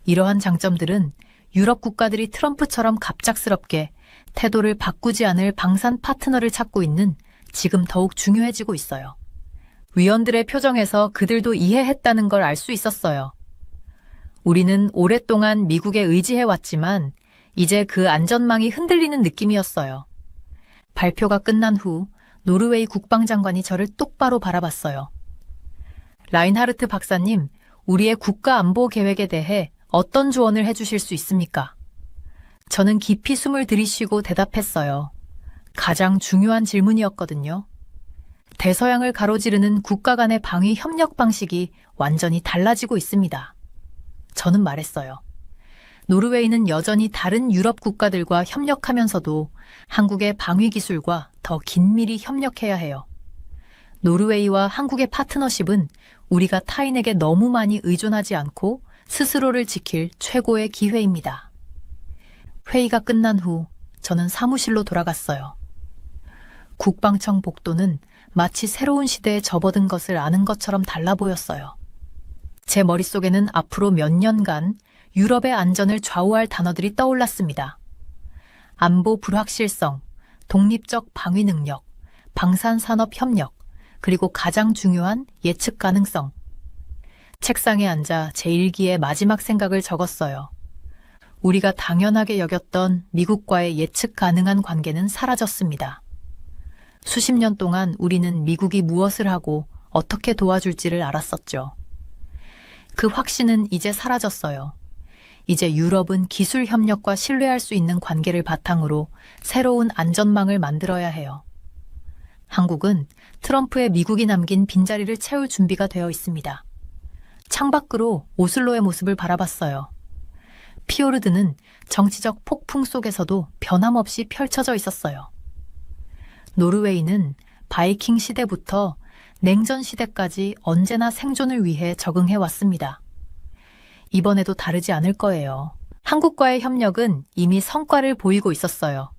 이러한 장점들은 유럽 국가들이 트럼프처럼 갑작스럽게 태도를 바꾸지 않을 방산 파트너를 찾고 있는 지금 더욱 중요해지고 있어요. 위원들의 표정에서 그들도 이해했다는 걸 알 수 있었어요. 우리는 오랫동안 미국에 의지해왔지만 이제 그 안전망이 흔들리는 느낌이었어요. 발표가 끝난 후 노르웨이 국방장관이 저를 똑바로 바라봤어요. 라인하르트 박사님, 우리의 국가 안보 계획에 대해 어떤 조언을 해주실 수 있습니까? 저는 깊이 숨을 들이쉬고 대답했어요. 가장 중요한 질문이었거든요. 대서양을 가로지르는 국가 간의 방위 협력 방식이 완전히 달라지고 있습니다. 저는 말했어요. 노르웨이는 여전히 다른 유럽 국가들과 협력하면서도 한국의 방위 기술과 더 긴밀히 협력해야 해요. 노르웨이와 한국의 파트너십은 우리가 타인에게 너무 많이 의존하지 않고 스스로를 지킬 최고의 기회입니다. 회의가 끝난 후 저는 사무실로 돌아갔어요. 국방청 복도는 마치 새로운 시대에 접어든 것을 아는 것처럼 달라 보였어요. 제 머릿속에는 앞으로 몇 년간 유럽의 안전을 좌우할 단어들이 떠올랐습니다. 안보 불확실성, 독립적 방위 능력, 방산산업 협력, 그리고 가장 중요한 예측 가능성. 책상에 앉아 제 일기에 마지막 생각을 적었어요. 우리가 당연하게 여겼던 미국과의 예측 가능한 관계는 사라졌습니다. 수십 년 동안 우리는 미국이 무엇을 하고 어떻게 도와줄지를 알았었죠. 그 확신은 이제 사라졌어요. 이제 유럽은 기술 협력과 신뢰할 수 있는 관계를 바탕으로 새로운 안전망을 만들어야 해요. 한국은 트럼프의 미국이 남긴 빈자리를 채울 준비가 되어 있습니다. 창밖으로 오슬로의 모습을 바라봤어요. 피오르드는 정치적 폭풍 속에서도 변함없이 펼쳐져 있었어요. 노르웨이는 바이킹 시대부터 냉전 시대까지 언제나 생존을 위해 적응해 왔습니다. 이번에도 다르지 않을 거예요. 한국과의 협력은 이미 성과를 보이고 있었어요.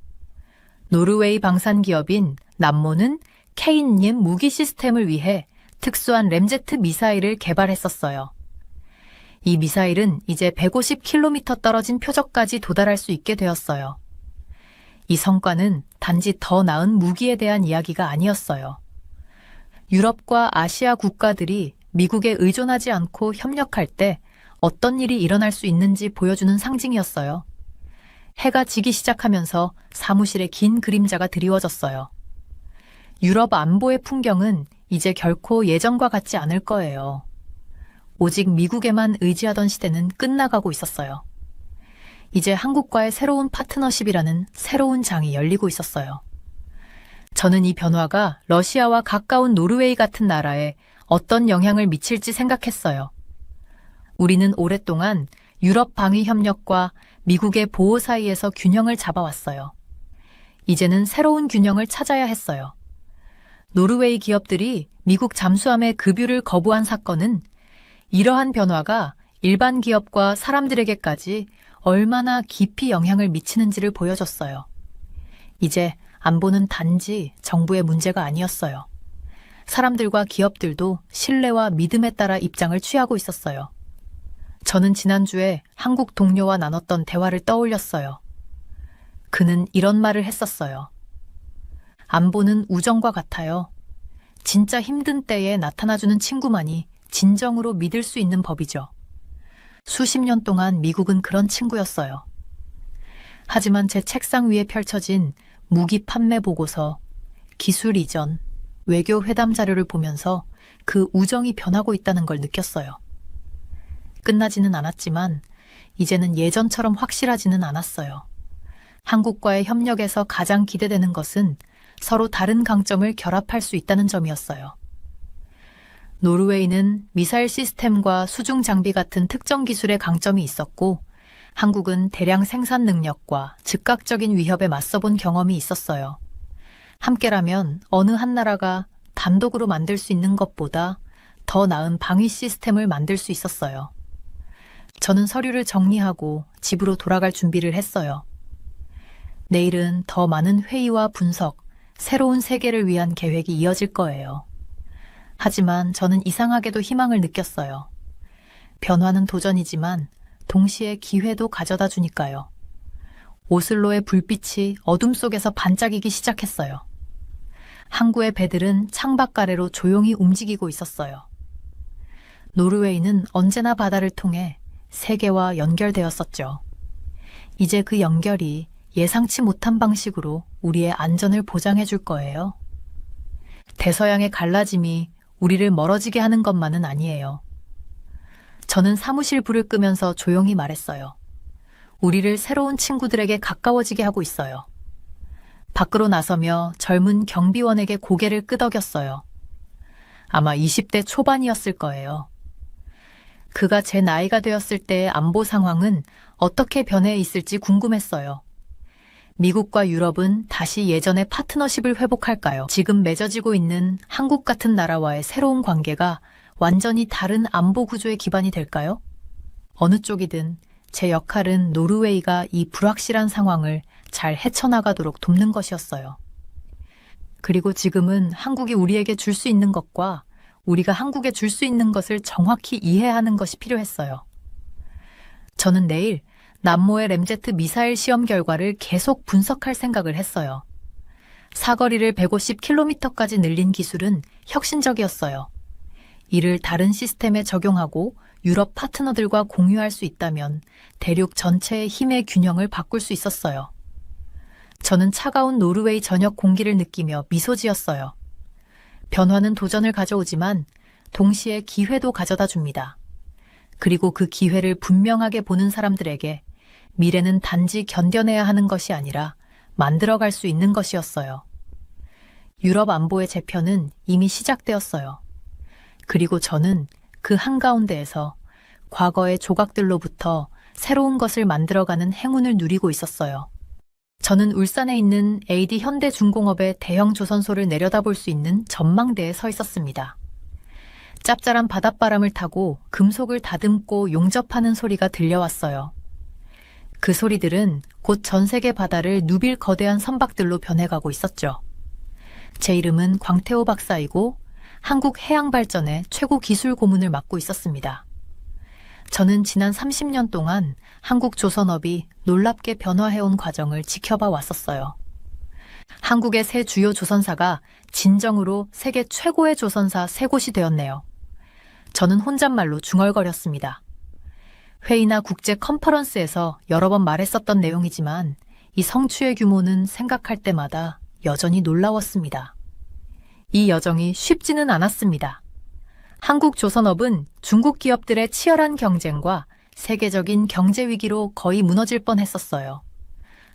노르웨이 방산기업인 남모는 케인님 무기 시스템을 위해 특수한 램제트 미사일을 개발했었어요. 이 미사일은 이제 150km 떨어진 표적까지 도달할 수 있게 되었어요. 이 성과는 단지 더 나은 무기에 대한 이야기가 아니었어요. 유럽과 아시아 국가들이 미국에 의존하지 않고 협력할 때 어떤 일이 일어날 수 있는지 보여주는 상징이었어요. 해가 지기 시작하면서 사무실에 긴 그림자가 드리워졌어요. 유럽 안보의 풍경은 이제 결코 예전과 같지 않을 거예요. 오직 미국에만 의지하던 시대는 끝나가고 있었어요. 이제 한국과의 새로운 파트너십이라는 새로운 장이 열리고 있었어요. 저는 이 변화가 러시아와 가까운 노르웨이 같은 나라에 어떤 영향을 미칠지 생각했어요. 우리는 오랫동안 유럽 방위 협력과 미국의 보호 사이에서 균형을 잡아왔어요. 이제는 새로운 균형을 찾아야 했어요. 노르웨이 기업들이 미국 잠수함의 급유를 거부한 사건은 이러한 변화가 일반 기업과 사람들에게까지 얼마나 깊이 영향을 미치는지를 보여줬어요. 이제 안보는 단지 정부의 문제가 아니었어요. 사람들과 기업들도 신뢰와 믿음에 따라 입장을 취하고 있었어요. 저는 지난주에 한국 동료와 나눴던 대화를 떠올렸어요. 그는 이런 말을 했었어요. 안보는 우정과 같아요. 진짜 힘든 때에 나타나주는 친구만이 진정으로 믿을 수 있는 법이죠. 수십 년 동안 미국은 그런 친구였어요. 하지만 제 책상 위에 펼쳐진 무기 판매 보고서, 기술 이전, 외교 회담 자료를 보면서 그 우정이 변하고 있다는 걸 느꼈어요. 끝나지는 않았지만 이제는 예전처럼 확실하지는 않았어요. 한국과의 협력에서 가장 기대되는 것은 서로 다른 강점을 결합할 수 있다는 점이었어요. 노르웨이는 미사일 시스템과 수중 장비 같은 특정 기술의 강점이 있었고, 한국은 대량 생산 능력과 즉각적인 위협에 맞서본 경험이 있었어요. 함께라면 어느 한 나라가 단독으로 만들 수 있는 것보다 더 나은 방위 시스템을 만들 수 있었어요. 저는 서류를 정리하고 집으로 돌아갈 준비를 했어요. 내일은 더 많은 회의와 분석, 새로운 세계를 위한 계획이 이어질 거예요. 하지만 저는 이상하게도 희망을 느꼈어요. 변화는 도전이지만 동시에 기회도 가져다 주니까요. 오슬로의 불빛이 어둠 속에서 반짝이기 시작했어요. 항구의 배들은 창밖 아래로 조용히 움직이고 있었어요. 노르웨이는 언제나 바다를 통해 세계와 연결되었었죠. 이제 그 연결이 예상치 못한 방식으로 우리의 안전을 보장해 줄 거예요. 대서양의 갈라짐이 우리를 멀어지게 하는 것만은 아니에요. 저는 사무실 불을 끄면서 조용히 말했어요. 우리를 새로운 친구들에게 가까워지게 하고 있어요. 밖으로 나서며 젊은 경비원에게 고개를 끄덕였어요. 아마 20대 초반이었을 거예요. 그가 제 나이가 되었을 때의 안보 상황은 어떻게 변해 있을지 궁금했어요. 미국과 유럽은 다시 예전의 파트너십을 회복할까요? 지금 맺어지고 있는 한국 같은 나라와의 새로운 관계가 완전히 다른 안보 구조의 기반이 될까요? 어느 쪽이든 제 역할은 노르웨이가 이 불확실한 상황을 잘 헤쳐나가도록 돕는 것이었어요. 그리고 지금은 한국이 우리에게 줄 수 있는 것과 우리가 한국에 줄 수 있는 것을 정확히 이해하는 것이 필요했어요. 저는 내일 남모의 램제트 미사일 시험 결과를 계속 분석할 생각을 했어요. 사거리를 150km까지 늘린 기술은 혁신적이었어요. 이를 다른 시스템에 적용하고 유럽 파트너들과 공유할 수 있다면 대륙 전체의 힘의 균형을 바꿀 수 있었어요. 저는 차가운 노르웨이 저녁 공기를 느끼며 미소 지었어요. 변화는 도전을 가져오지만 동시에 기회도 가져다 줍니다. 그리고 그 기회를 분명하게 보는 사람들에게 미래는 단지 견뎌내야 하는 것이 아니라 만들어갈 수 있는 것이었어요. 유럽 안보의 재편은 이미 시작되었어요. 그리고 저는 그 한가운데에서 과거의 조각들로부터 새로운 것을 만들어가는 행운을 누리고 있었어요. 저는 울산에 있는 AD 현대중공업의 대형 조선소를 내려다볼 수 있는 전망대에 서 있었습니다. 짭짤한 바닷바람을 타고 금속을 다듬고 용접하는 소리가 들려왔어요. 그 소리들은 곧 전 세계 바다를 누빌 거대한 선박들로 변해가고 있었죠. 제 이름은 광태호 박사이고 한국 해양발전의 최고 기술 고문을 맡고 있었습니다. 저는 지난 30년 동안 한국 조선업이 놀랍게 변화해온 과정을 지켜봐 왔었어요. 한국의 세 주요 조선사가 진정으로 세계 최고의 조선사 세 곳이 되었네요. 저는 혼잣말로 중얼거렸습니다. 회의나 국제 컨퍼런스에서 여러 번 말했었던 내용이지만 이 성취의 규모는 생각할 때마다 여전히 놀라웠습니다. 이 여정이 쉽지는 않았습니다. 한국 조선업은 중국 기업들의 치열한 경쟁과 세계적인 경제 위기로 거의 무너질 뻔했었어요.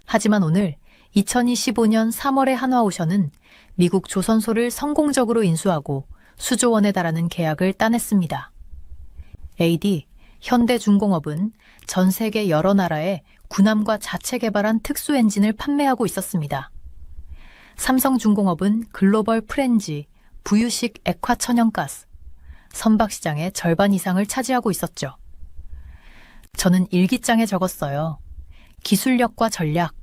하지만 오늘 2025년 3월의 한화오션은 미국 조선소를 성공적으로 인수하고 수조 원에 달하는 계약을 따냈습니다. AD 현대중공업은 전 세계 여러 나라에 군함과 자체 개발한 특수 엔진을 판매하고 있었습니다. 삼성중공업은 글로벌 프렌지, 부유식 액화 천연가스, 선박 시장의 절반 이상을 차지하고 있었죠. 저는 일기장에 적었어요. 기술력과 전략.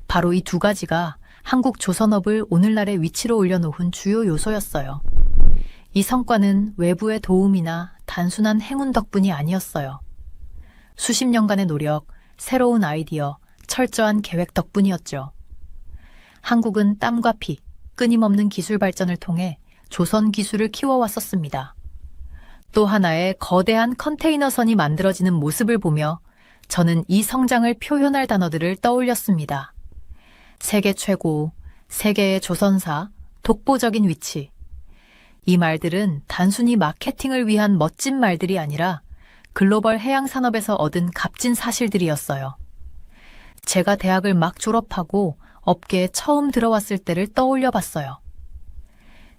바로 이 두 가지가 한국 조선업을 오늘날의 위치로 올려놓은 주요 요소였어요. 이 성과는 외부의 도움이나 단순한 행운 덕분이 아니었어요. 수십 년간의 노력, 새로운 아이디어, 철저한 계획 덕분이었죠. 한국은 땀과 피, 끊임없는 기술 발전을 통해 조선 기술을 키워왔었습니다. 또 하나의 거대한 컨테이너선이 만들어지는 모습을 보며 저는 이 성장을 표현할 단어들을 떠올렸습니다. 세계 최고, 세계의 조선사, 독보적인 위치. 이 말들은 단순히 마케팅을 위한 멋진 말들이 아니라 글로벌 해양 산업에서 얻은 값진 사실들이었어요. 제가 대학을 막 졸업하고 업계에 처음 들어왔을 때를 떠올려 봤어요.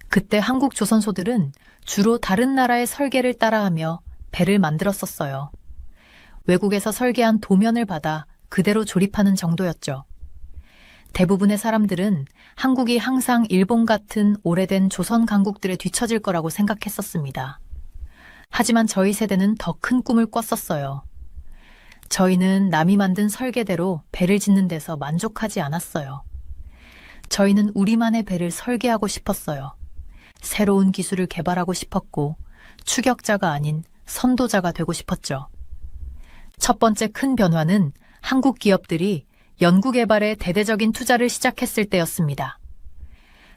그때 한국 조선소들은 주로 다른 나라의 설계를 따라하며 배를 만들었었어요. 외국에서 설계한 도면을 받아 그대로 조립하는 정도였죠. 대부분의 사람들은 한국이 항상 일본 같은 오래된 조선 강국들에 뒤처질 거라고 생각했었습니다. 하지만 저희 세대는 더 큰 꿈을 꿨었어요. 저희는 남이 만든 설계대로 배를 짓는 데서 만족하지 않았어요. 저희는 우리만의 배를 설계하고 싶었어요. 새로운 기술을 개발하고 싶었고 추격자가 아닌 선도자가 되고 싶었죠. 첫 번째 큰 변화는 한국 기업들이 연구개발에 대대적인 투자를 시작했을 때였습니다.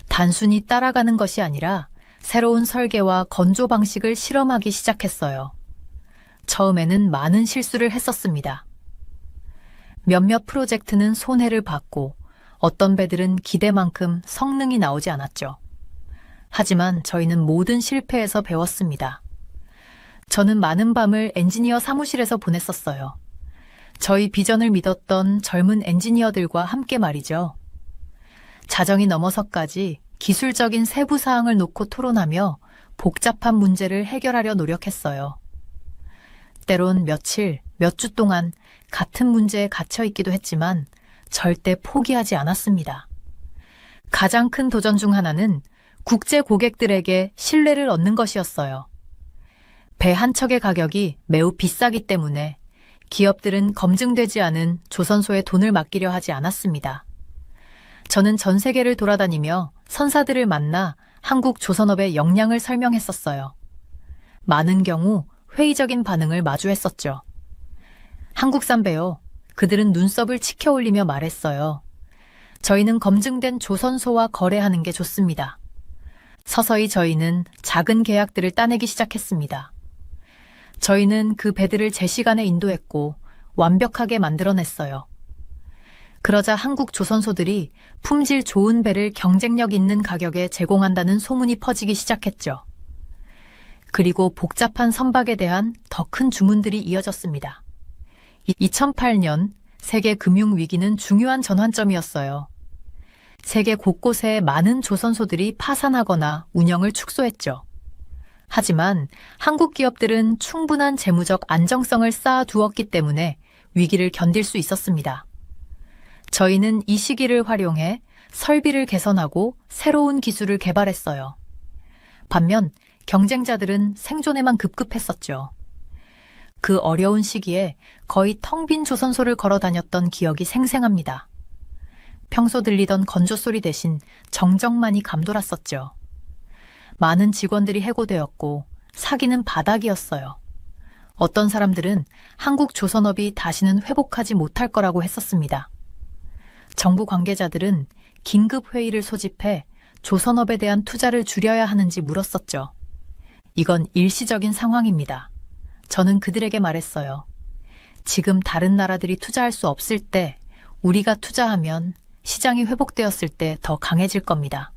단순히 따라가는 것이 아니라 새로운 설계와 건조 방식을 실험하기 시작했어요. 처음에는 많은 실수를 했었습니다. 몇몇 프로젝트는 손해를 봤고 어떤 배들은 기대만큼 성능이 나오지 않았죠. 하지만 저희는 모든 실패에서 배웠습니다. 저는 많은 밤을 엔지니어 사무실에서 보냈었어요. 저희 비전을 믿었던 젊은 엔지니어들과 함께 말이죠. 자정이 넘어서까지 기술적인 세부 사항을 놓고 토론하며 복잡한 문제를 해결하려 노력했어요. 때론 며칠, 몇 주 동안 같은 문제에 갇혀 있기도 했지만 절대 포기하지 않았습니다. 가장 큰 도전 중 하나는 국제 고객들에게 신뢰를 얻는 것이었어요. 배 한 척의 가격이 매우 비싸기 때문에 기업들은 검증되지 않은 조선소에 돈을 맡기려 하지 않았습니다. 저는 전 세계를 돌아다니며 선사들을 만나 한국 조선업의 역량을 설명했었어요. 많은 경우 회의적인 반응을 마주했었죠. 한국산 배요. 그들은 눈썹을 치켜 올리며 말했어요. 저희는 검증된 조선소와 거래하는 게 좋습니다. 서서히 저희는 작은 계약들을 따내기 시작했습니다. 저희는 그 배들을 제 시간에 인도했고 완벽하게 만들어냈어요. 그러자 한국 조선소들이 품질 좋은 배를 경쟁력 있는 가격에 제공한다는 소문이 퍼지기 시작했죠. 그리고 복잡한 선박에 대한 더 큰 주문들이 이어졌습니다. 2008년 세계 금융위기는 중요한 전환점이었어요. 세계 곳곳에 많은 조선소들이 파산하거나 운영을 축소했죠. 하지만 한국 기업들은 충분한 재무적 안정성을 쌓아두었기 때문에 위기를 견딜 수 있었습니다. 저희는 이 시기를 활용해 설비를 개선하고 새로운 기술을 개발했어요. 반면 경쟁자들은 생존에만 급급했었죠. 그 어려운 시기에 거의 텅 빈 조선소를 걸어 다녔던 기억이 생생합니다. 평소 들리던 건조 소리 대신 정적만이 감돌았었죠. 많은 직원들이 해고되었고 사기는 바닥이었어요. 어떤 사람들은 한국 조선업이 다시는 회복하지 못할 거라고 했었습니다. 정부 관계자들은 긴급 회의를 소집해 조선업에 대한 투자를 줄여야 하는지 물었었죠. 이건 일시적인 상황입니다. 저는 그들에게 말했어요. 지금 다른 나라들이 투자할 수 없을 때 우리가 투자하면 시장이 회복되었을 때 더 강해질 겁니다.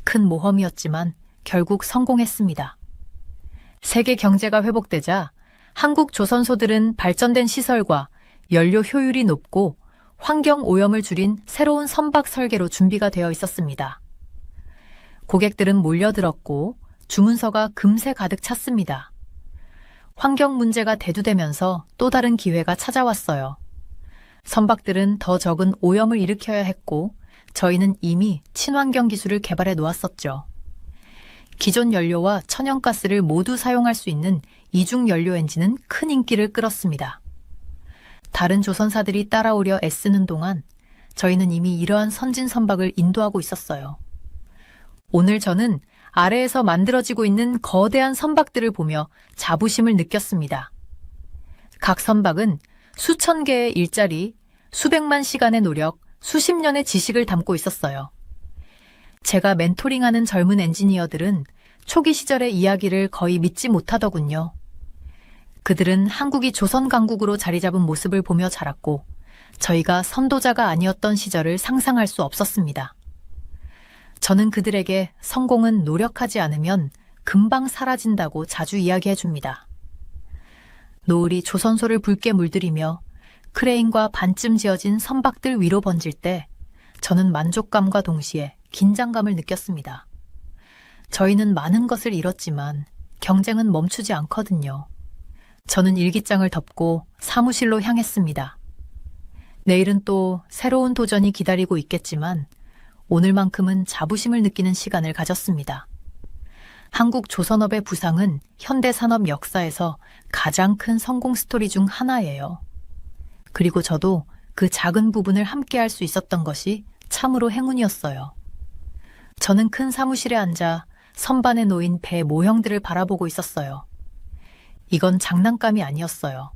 큰 모험이었지만 결국 성공했습니다. 세계 경제가 회복되자 한국 조선소들은 발전된 시설과 연료 효율이 높고 환경 오염을 줄인 새로운 선박 설계로 준비가 되어 있었습니다. 고객들은 몰려들었고 주문서가 금세 가득 찼습니다. 환경 문제가 대두되면서 또 다른 기회가 찾아왔어요. 선박들은 더 적은 오염을 일으켜야 했고 저희는 이미 친환경 기술을 개발해 놓았었죠. 기존 연료와 천연가스를 모두 사용할 수 있는 이중 연료 엔진은 큰 인기를 끌었습니다. 다른 조선사들이 따라오려 애쓰는 동안 저희는 이미 이러한 선진 선박을 인도하고 있었어요. 오늘 저는 아래에서 만들어지고 있는 거대한 선박들을 보며 자부심을 느꼈습니다. 각 선박은 수천 개의 일자리, 수백만 시간의 노력, 수십 년의 지식을 담고 있었어요. 제가 멘토링하는 젊은 엔지니어들은 초기 시절의 이야기를 거의 믿지 못하더군요. 그들은 한국이 조선 강국으로 자리 잡은 모습을 보며 자랐고 저희가 선도자가 아니었던 시절을 상상할 수 없었습니다. 저는 그들에게 성공은 노력하지 않으면 금방 사라진다고 자주 이야기해 줍니다. 노을이 조선소를 붉게 물들이며 크레인과 반쯤 지어진 선박들 위로 번질 때 저는 만족감과 동시에 긴장감을 느꼈습니다. 저희는 많은 것을 잃었지만 경쟁은 멈추지 않거든요. 저는 일기장을 덮고 사무실로 향했습니다. 내일은 또 새로운 도전이 기다리고 있겠지만 오늘만큼은 자부심을 느끼는 시간을 가졌습니다. 한국 조선업의 부상은 현대산업 역사에서 가장 큰 성공 스토리 중 하나예요. 그리고 저도 그 작은 부분을 함께할 수 있었던 것이 참으로 행운이었어요. 저는 큰 사무실에 앉아 선반에 놓인 배 모형들을 바라보고 있었어요. 이건 장난감이 아니었어요.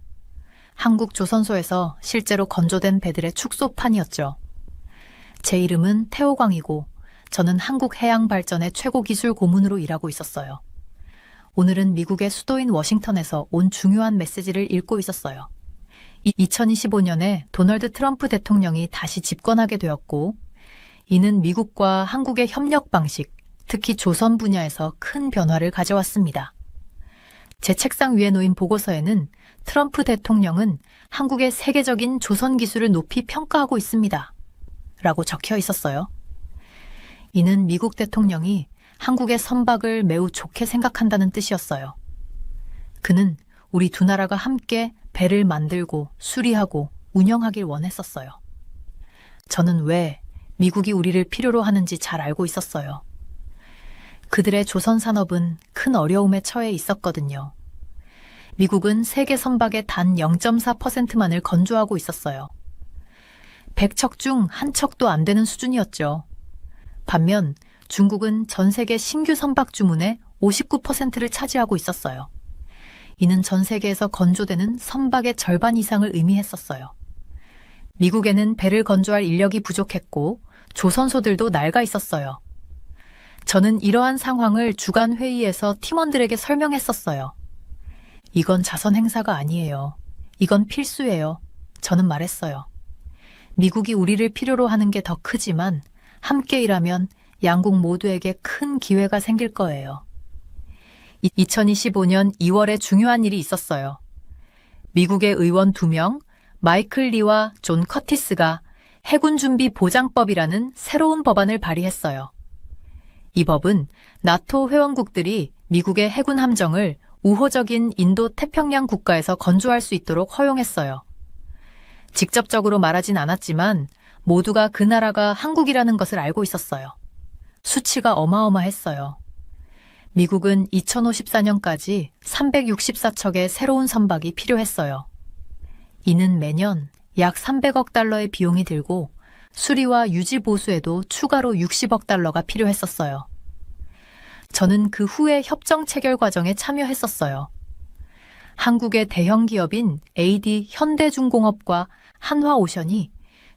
한국 조선소에서 실제로 건조된 배들의 축소판이었죠. 제 이름은 태호광이고 저는 한국 해양 발전의 최고 기술 고문으로 일하고 있었어요. 오늘은 미국의 수도인 워싱턴에서 온 중요한 메시지를 읽고 있었어요. 2025년에 도널드 트럼프 대통령이 다시 집권하게 되었고 이는 미국과 한국의 협력 방식, 특히 조선 분야에서 큰 변화를 가져왔습니다. 제 책상 위에 놓인 보고서에는 트럼프 대통령은 한국의 세계적인 조선 기술을 높이 평가하고 있습니다. 라고 적혀 있었어요. 이는 미국 대통령이 한국의 선박을 매우 좋게 생각한다는 뜻이었어요. 그는 우리 두 나라가 함께 배를 만들고 수리하고 운영하길 원했었어요. 저는 왜 미국이 우리를 필요로 하는지 잘 알고 있었어요. 그들의 조선 산업은 큰 어려움에 처해 있었거든요. 미국은 세계 선박의 단 0.4%만을 건조하고 있었어요. 100척 중 한 척도 안 되는 수준이었죠. 반면 중국은 전 세계 신규 선박 주문의 59%를 차지하고 있었어요. 이는 전 세계에서 건조되는 선박의 절반 이상을 의미했었어요. 미국에는 배를 건조할 인력이 부족했고 조선소들도 낡아 있었어요. 저는 이러한 상황을 주간 회의에서 팀원들에게 설명했었어요. 이건 자선 행사가 아니에요. 이건 필수예요. 저는 말했어요. 미국이 우리를 필요로 하는 게 더 크지만 함께 일하면 양국 모두에게 큰 기회가 생길 거예요. 2025년 2월에 중요한 일이 있었어요. 미국의 의원 2명, 마이클 리와 존 커티스가 해군 준비 보장법이라는 새로운 법안을 발의했어요. 이 법은 나토 회원국들이 미국의 해군 함정을 우호적인 인도 태평양 국가에서 건조할 수 있도록 허용했어요. 직접적으로 말하진 않았지만 모두가 그 나라가 한국이라는 것을 알고 있었어요. 수치가 어마어마했어요. 미국은 2054년까지 364척의 새로운 선박이 필요했어요. 이는 매년 약 300억 달러의 비용이 들고 수리와 유지 보수에도 추가로 60억 달러가 필요했었어요. 저는 그 후에 협정 체결 과정에 참여했었어요. 한국의 대형 기업인 AD 현대중공업과 한화오션이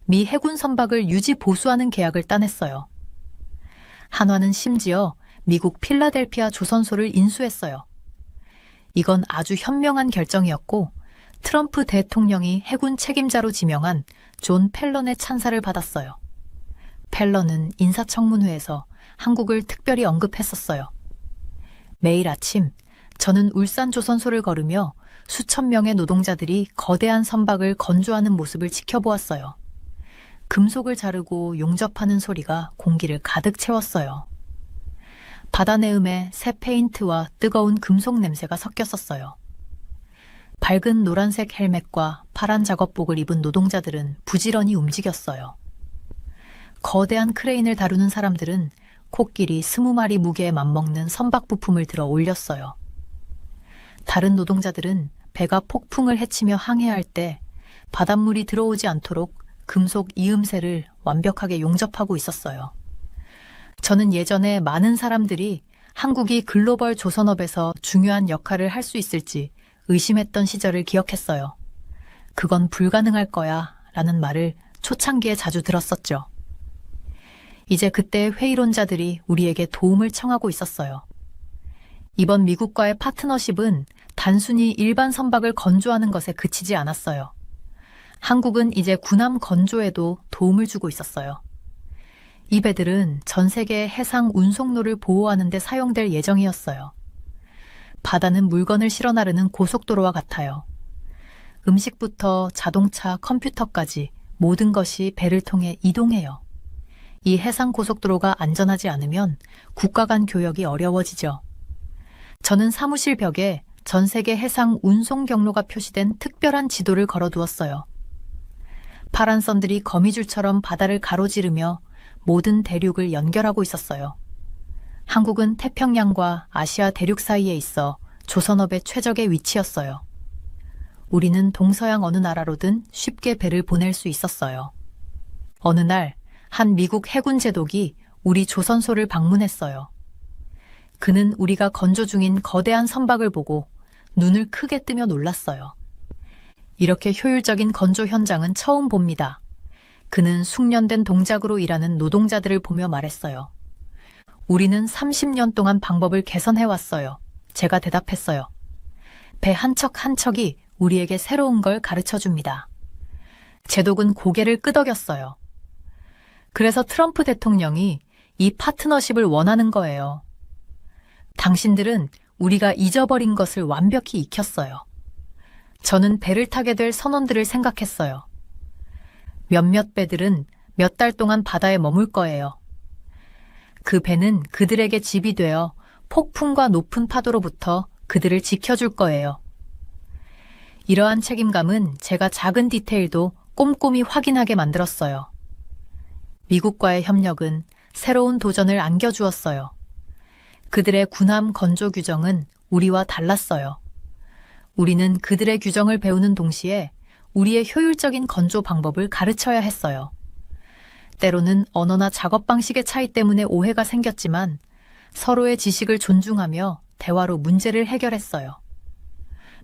미 해군 선박을 유지 보수하는 계약을 따냈어요. 한화는 심지어 미국 필라델피아 조선소를 인수했어요. 이건 아주 현명한 결정이었고 트럼프 대통령이 해군 책임자로 지명한 존 펠런의 찬사를 받았어요. 펠런은 인사청문회에서 한국을 특별히 언급했었어요. 매일 아침 저는 울산 조선소를 걸으며 수천 명의 노동자들이 거대한 선박을 건조하는 모습을 지켜보았어요. 금속을 자르고 용접하는 소리가 공기를 가득 채웠어요. 바다 내음에 새 페인트와 뜨거운 금속 냄새가 섞였었어요. 밝은 노란색 헬멧과 파란 작업복을 입은 노동자들은 부지런히 움직였어요. 거대한 크레인을 다루는 사람들은 코끼리 20마리 무게에 맞먹는 선박 부품을 들어 올렸어요. 다른 노동자들은 배가 폭풍을 헤치며 항해할 때 바닷물이 들어오지 않도록 금속 이음새를 완벽하게 용접하고 있었어요. 저는 예전에 많은 사람들이 한국이 글로벌 조선업에서 중요한 역할을 할 수 있을지 의심했던 시절을 기억했어요. 그건 불가능할 거야 라는 말을 초창기에 자주 들었었죠. 이제 그때의 회의론자들이 우리에게 도움을 청하고 있었어요. 이번 미국과의 파트너십은 단순히 일반 선박을 건조하는 것에 그치지 않았어요. 한국은 이제 군함 건조에도 도움을 주고 있었어요. 이 배들은 전 세계 해상 운송로를 보호하는 데 사용될 예정이었어요. 바다는 물건을 실어 나르는 고속도로와 같아요. 음식부터 자동차, 컴퓨터까지 모든 것이 배를 통해 이동해요. 이 해상 고속도로가 안전하지 않으면 국가 간 교역이 어려워지죠. 저는 사무실 벽에 전 세계 해상 운송 경로가 표시된 특별한 지도를 걸어두었어요. 파란 선들이 거미줄처럼 바다를 가로지르며 모든 대륙을 연결하고 있었어요. 한국은 태평양과 아시아 대륙 사이에 있어 조선업의 최적의 위치였어요. 우리는 동서양 어느 나라로든 쉽게 배를 보낼 수 있었어요. 어느 날 한 미국 해군 제독이 우리 조선소를 방문했어요. 그는 우리가 건조 중인 거대한 선박을 보고 눈을 크게 뜨며 놀랐어요. 이렇게 효율적인 건조 현장은 처음 봅니다. 그는 숙련된 동작으로 일하는 노동자들을 보며 말했어요. 우리는 30년 동안 방법을 개선해왔어요. 제가 대답했어요. 배 한 척 한 척이 우리에게 새로운 걸 가르쳐 줍니다. 제독은 고개를 끄덕였어요. 그래서 트럼프 대통령이 이 파트너십을 원하는 거예요. 당신들은 우리가 잊어버린 것을 완벽히 익혔어요. 저는 배를 타게 될 선원들을 생각했어요. 몇몇 배들은 몇 달 동안 바다에 머물 거예요. 그 배는 그들에게 집이 되어 폭풍과 높은 파도로부터 그들을 지켜줄 거예요. 이러한 책임감은 제가 작은 디테일도 꼼꼼히 확인하게 만들었어요. 미국과의 협력은 새로운 도전을 안겨주었어요. 그들의 군함 건조 규정은 우리와 달랐어요. 우리는 그들의 규정을 배우는 동시에 우리의 효율적인 건조 방법을 가르쳐야 했어요. 때로는 언어나 작업 방식의 차이 때문에 오해가 생겼지만 서로의 지식을 존중하며 대화로 문제를 해결했어요.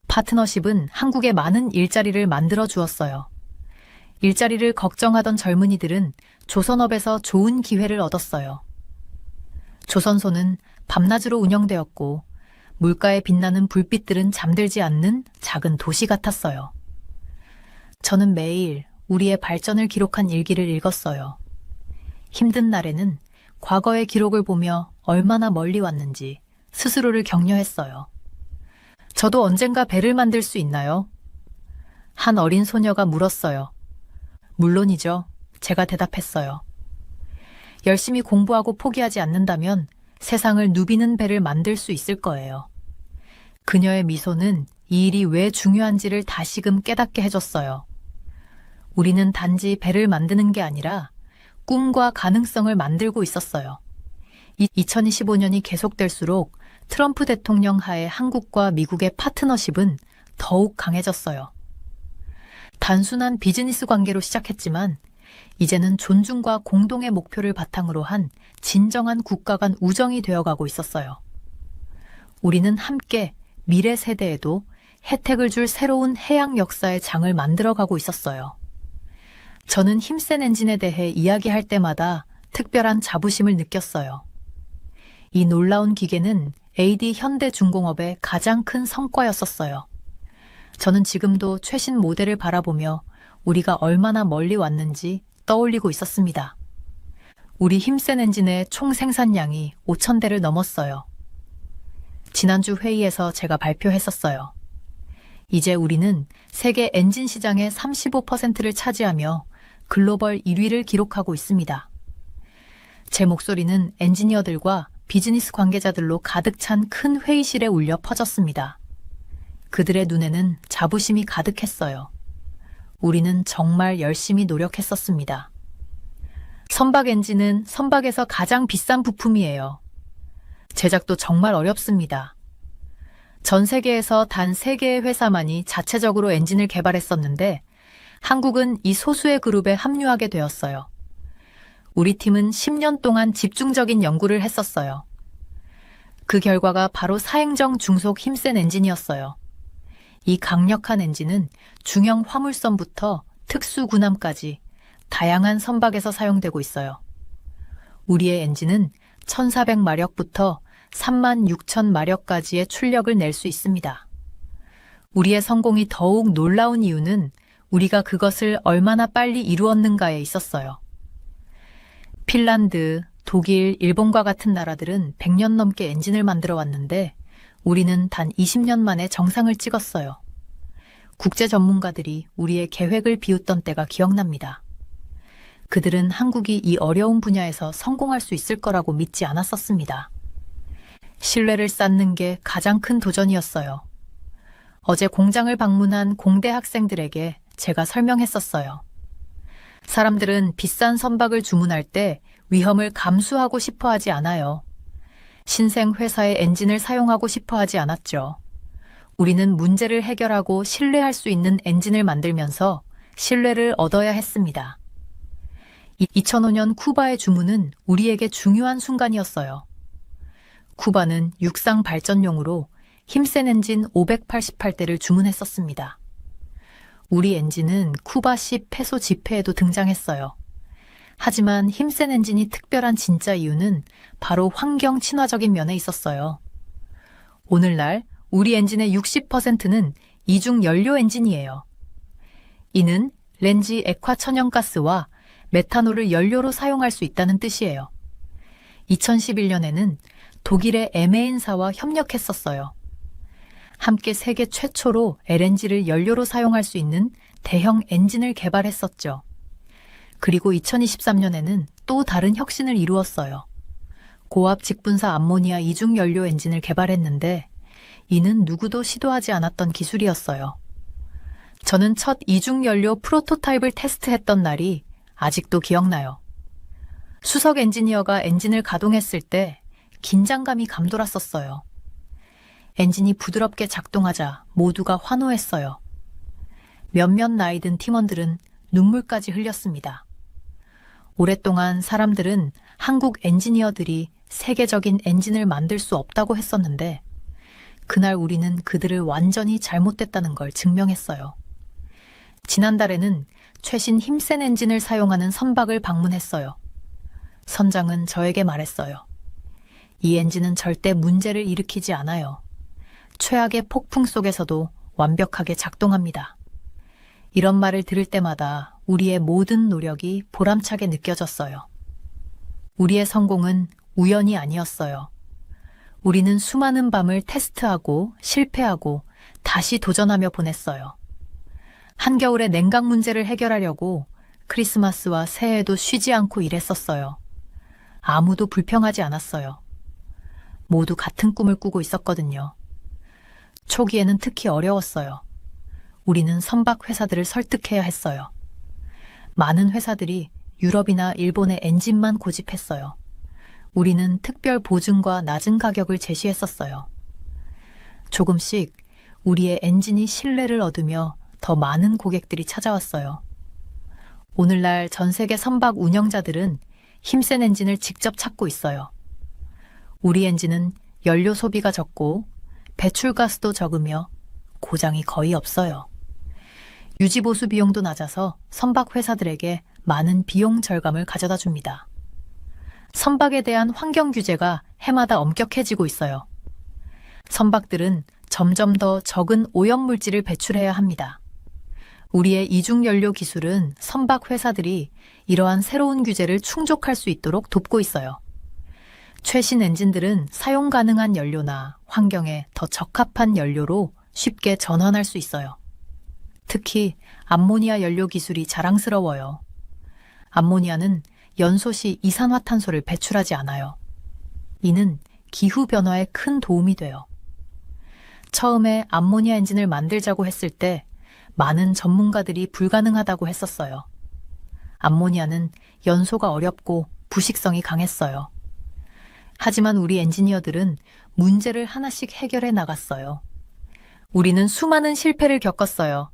파트너십은 한국에 많은 일자리를 만들어 주었어요. 일자리를 걱정하던 젊은이들은 조선업에서 좋은 기회를 얻었어요. 조선소는 밤낮으로 운영되었고 물가에 빛나는 불빛들은 잠들지 않는 작은 도시 같았어요. 저는 매일 우리의 발전을 기록한 일기를 읽었어요. 힘든 날에는 과거의 기록을 보며 얼마나 멀리 왔는지 스스로를 격려했어요. 저도 언젠가 배를 만들 수 있나요? 한 어린 소녀가 물었어요. 물론이죠. 제가 대답했어요. 열심히 공부하고 포기하지 않는다면 세상을 누비는 배를 만들 수 있을 거예요. 그녀의 미소는 이 일이 왜 중요한지를 다시금 깨닫게 해줬어요. 우리는 단지 배를 만드는 게 아니라 꿈과 가능성을 만들고 있었어요. 2025년이 계속될수록 트럼프 대통령 하에 한국과 미국의 파트너십은 더욱 강해졌어요. 단순한 비즈니스 관계로 시작했지만 이제는 존중과 공동의 목표를 바탕으로 한 진정한 국가 간 우정이 되어가고 있었어요. 우리는 함께 미래 세대에도 혜택을 줄 새로운 해양 역사의 장을 만들어가고 있었어요. 저는 힘센 엔진에 대해 이야기할 때마다 특별한 자부심을 느꼈어요. 이 놀라운 기계는 AD 현대중공업의 가장 큰 성과였었어요. 저는 지금도 최신 모델을 바라보며 우리가 얼마나 멀리 왔는지 떠올리고 있었습니다. 우리 힘센 엔진의 총 생산량이 5,000대를 넘었어요. 지난주 회의에서 제가 발표했었어요. 이제 우리는 세계 엔진 시장의 35%를 차지하며 글로벌 1위를 기록하고 있습니다. 제 목소리는 엔지니어들과 비즈니스 관계자들로 가득 찬 큰 회의실에 울려 퍼졌습니다. 그들의 눈에는 자부심이 가득했어요. 우리는 정말 열심히 노력했었습니다. 선박 엔진은 선박에서 가장 비싼 부품이에요. 제작도 정말 어렵습니다. 전 세계에서 단 3개의 회사만이 자체적으로 엔진을 개발했었는데 한국은 이 소수의 그룹에 합류하게 되었어요. 우리 팀은 10년 동안 집중적인 연구를 했었어요. 그 결과가 바로 사행정 중속 힘센 엔진이었어요. 이 강력한 엔진은 중형 화물선부터 특수군함까지 다양한 선박에서 사용되고 있어요. 우리의 엔진은 1400마력부터 36,000마력까지의 출력을 낼 수 있습니다. 우리의 성공이 더욱 놀라운 이유는 우리가 그것을 얼마나 빨리 이루었는가에 있었어요. 핀란드, 독일, 일본과 같은 나라들은 100년 넘게 엔진을 만들어 왔는데 우리는 단 20년 만에 정상을 찍었어요. 국제 전문가들이 우리의 계획을 비웃던 때가 기억납니다. 그들은 한국이 이 어려운 분야에서 성공할 수 있을 거라고 믿지 않았었습니다. 신뢰를 쌓는 게 가장 큰 도전이었어요. 어제 공장을 방문한 공대 학생들에게 제가 설명했었어요. 사람들은 비싼 선박을 주문할 때 위험을 감수하고 싶어 하지 않아요. 신생 회사의 엔진을 사용하고 싶어 하지 않았죠. 우리는 문제를 해결하고 신뢰할 수 있는 엔진을 만들면서 신뢰를 얻어야 했습니다. 2005년 쿠바의 주문은 우리에게 중요한 순간이었어요. 쿠바는 육상 발전용으로 힘센 엔진 588대를 주문했었습니다. 우리 엔진은 쿠바식 페소 지폐에도 등장했어요. 하지만 힘센 엔진이 특별한 진짜 이유는 바로 환경 친화적인 면에 있었어요. 오늘날 우리 엔진의 60%는 이중 연료 엔진이에요. 이는 렌지 액화 천연가스와 메탄올을 연료로 사용할 수 있다는 뜻이에요. 2011년에는 독일의 에메인사와 협력했었어요. 함께 세계 최초로 LNG를 연료로 사용할 수 있는 대형 엔진을 개발했었죠. 그리고 2023년에는 또 다른 혁신을 이루었어요. 고압 직분사 암모니아 이중 연료 엔진을 개발했는데 이는 누구도 시도하지 않았던 기술이었어요. 저는 첫 이중 연료 프로토타입을 테스트했던 날이 아직도 기억나요. 수석 엔지니어가 엔진을 가동했을 때 긴장감이 감돌았었어요. 엔진이 부드럽게 작동하자 모두가 환호했어요. 몇몇 나이 든 팀원들은 눈물까지 흘렸습니다. 오랫동안 사람들은 한국 엔지니어들이 세계적인 엔진을 만들 수 없다고 했었는데 그날 우리는 그들을 완전히 잘못됐다는 걸 증명했어요. 지난달에는 최신 힘센 엔진을 사용하는 선박을 방문했어요. 선장은 저에게 말했어요. 이 엔진은 절대 문제를 일으키지 않아요. 최악의 폭풍 속에서도 완벽하게 작동합니다. 이런 말을 들을 때마다 우리의 모든 노력이 보람차게 느껴졌어요. 우리의 성공은 우연이 아니었어요. 우리는 수많은 밤을 테스트하고 실패하고 다시 도전하며 보냈어요. 한겨울의 냉각 문제를 해결하려고 크리스마스와 새해에도 쉬지 않고 일했었어요. 아무도 불평하지 않았어요. 모두 같은 꿈을 꾸고 있었거든요. 초기에는 특히 어려웠어요. 우리는 선박 회사들을 설득해야 했어요. 많은 회사들이 유럽이나 일본의 엔진만 고집했어요. 우리는 특별 보증과 낮은 가격을 제시했었어요. 조금씩 우리의 엔진이 신뢰를 얻으며 더 많은 고객들이 찾아왔어요. 오늘날 전 세계 선박 운영자들은 힘센 엔진을 직접 찾고 있어요. 우리 엔진은 연료 소비가 적고 배출가스도 적으며 고장이 거의 없어요. 유지보수 비용도 낮아서 선박 회사들에게 많은 비용 절감을 가져다 줍니다. 선박에 대한 환경 규제가 해마다 엄격해지고 있어요. 선박들은 점점 더 적은 오염물질을 배출해야 합니다. 우리의 이중연료 기술은 선박 회사들이 이러한 새로운 규제를 충족할 수 있도록 돕고 있어요. 최신 엔진들은 사용 가능한 연료나 환경에 더 적합한 연료로 쉽게 전환할 수 있어요. 특히 암모니아 연료 기술이 자랑스러워요. 암모니아는 연소 시 이산화탄소를 배출하지 않아요. 이는 기후변화에 큰 도움이 돼요. 처음에 암모니아 엔진을 만들자고 했을 때 많은 전문가들이 불가능하다고 했었어요. 암모니아는 연소가 어렵고 부식성이 강했어요. 하지만 우리 엔지니어들은 문제를 하나씩 해결해 나갔어요. 우리는 수많은 실패를 겪었어요.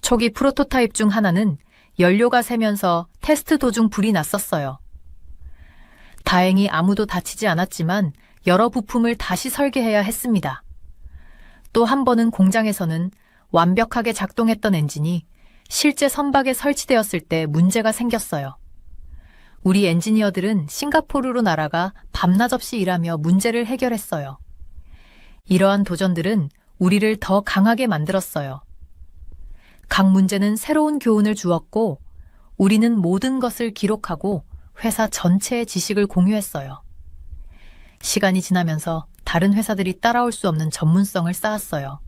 초기 프로토타입 중 하나는 연료가 새면서 테스트 도중 불이 났었어요. 다행히 아무도 다치지 않았지만 여러 부품을 다시 설계해야 했습니다. 또 한 번은 공장에서는 완벽하게 작동했던 엔진이 실제 선박에 설치되었을 때 문제가 생겼어요. 우리 엔지니어들은 싱가포르로 날아가 밤낮 없이 일하며 문제를 해결했어요. 이러한 도전들은 우리를 더 강하게 만들었어요. 각 문제는 새로운 교훈을 주었고 우리는 모든 것을 기록하고 회사 전체의 지식을 공유했어요. 시간이 지나면서 다른 회사들이 따라올 수 없는 전문성을 쌓았어요.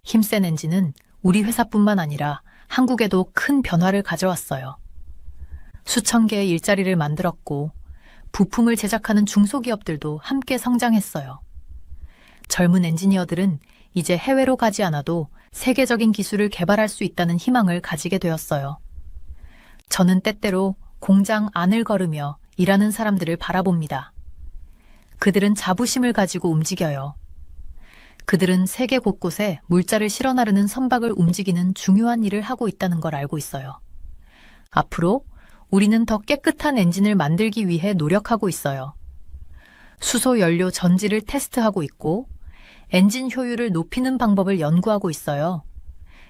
힘센 엔진은 우리 회사뿐만 아니라 한국에도 큰 변화를 가져왔어요. 수천 개의 일자리를 만들었고 부품을 제작하는 중소기업들도 함께 성장했어요. 젊은 엔지니어들은 이제 해외로 가지 않아도 세계적인 기술을 개발할 수 있다는 희망을 가지게 되었어요. 저는 때때로 공장 안을 걸으며 일하는 사람들을 바라봅니다. 그들은 자부심을 가지고 움직여요. 그들은 세계 곳곳에 물자를 실어 나르는 선박을 움직이는 중요한 일을 하고 있다는 걸 알고 있어요. 앞으로 우리는 더 깨끗한 엔진을 만들기 위해 노력하고 있어요. 수소 연료 전지를 테스트하고 있고 엔진 효율을 높이는 방법을 연구하고 있어요.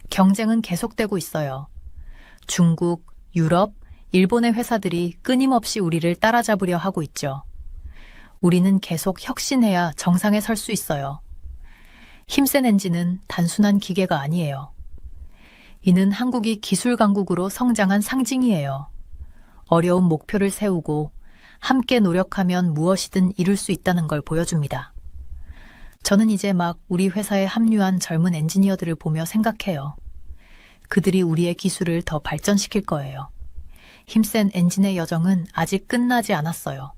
경쟁은 계속되고 있어요. 중국, 유럽, 일본의 회사들이 끊임없이 우리를 따라잡으려 하고 있죠. 우리는 계속 혁신해야 정상에 설 수 있어요. 힘센 엔진은 단순한 기계가 아니에요. 이는 한국이 기술 강국으로 성장한 상징이에요. 어려운 목표를 세우고 함께 노력하면 무엇이든 이룰 수 있다는 걸 보여줍니다. 저는 이제 막 우리 회사에 합류한 젊은 엔지니어들을 보며 생각해요. 그들이 우리의 기술을 더 발전시킬 거예요. 힘센 엔진의 여정은 아직 끝나지 않았어요.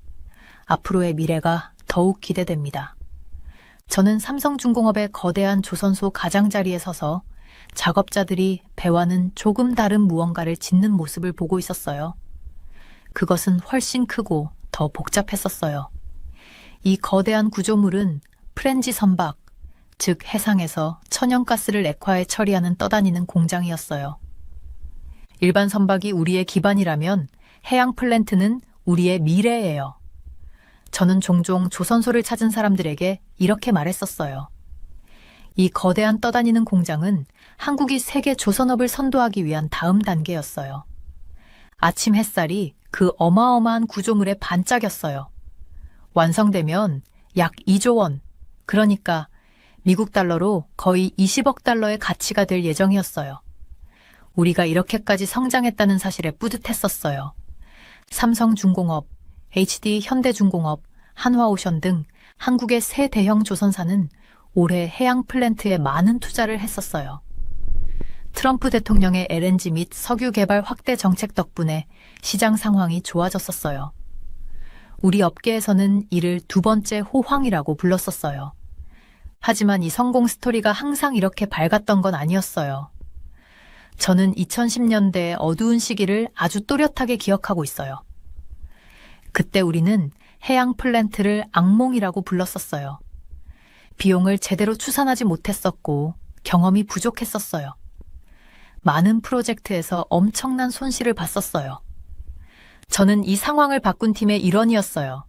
앞으로의 미래가 더욱 기대됩니다. 저는 삼성중공업의 거대한 조선소 가장자리에 서서 작업자들이 배와는 조금 다른 무언가를 짓는 모습을 보고 있었어요. 그것은 훨씬 크고 더 복잡했었어요. 이 거대한 구조물은 프렌지 선박, 즉 해상에서 천연가스를 액화해 처리하는 떠다니는 공장이었어요. 일반 선박이 우리의 기반이라면 해양 플랜트는 우리의 미래예요. 저는 종종 조선소를 찾은 사람들에게 이렇게 말했었어요. 이 거대한 떠다니는 공장은 한국이 세계 조선업을 선도하기 위한 다음 단계였어요. 아침 햇살이 그 어마어마한 구조물에 반짝였어요. 완성되면 약 2조 원, 그러니까 미국 달러로 거의 20억 달러의 가치가 될 예정이었어요. 우리가 이렇게까지 성장했다는 사실에 뿌듯했었어요. 삼성중공업, HD 현대중공업, 한화오션 등 한국의 새 대형 조선사는 올해 해양 플랜트에 많은 투자를 했었어요. 트럼프 대통령의 LNG 및 석유 개발 확대 정책 덕분에 시장 상황이 좋아졌었어요. 우리 업계에서는 이를 두 번째 호황이라고 불렀었어요. 하지만 이 성공 스토리가 항상 이렇게 밝았던 건 아니었어요. 저는 2010년대의 어두운 시기를 아주 또렷하게 기억하고 있어요. 그때 우리는 해양 플랜트를 악몽이라고 불렀었어요. 비용을 제대로 추산하지 못했었고 경험이 부족했었어요. 많은 프로젝트에서 엄청난 손실을 봤었어요. 저는 이 상황을 바꾼 팀의 일원이었어요.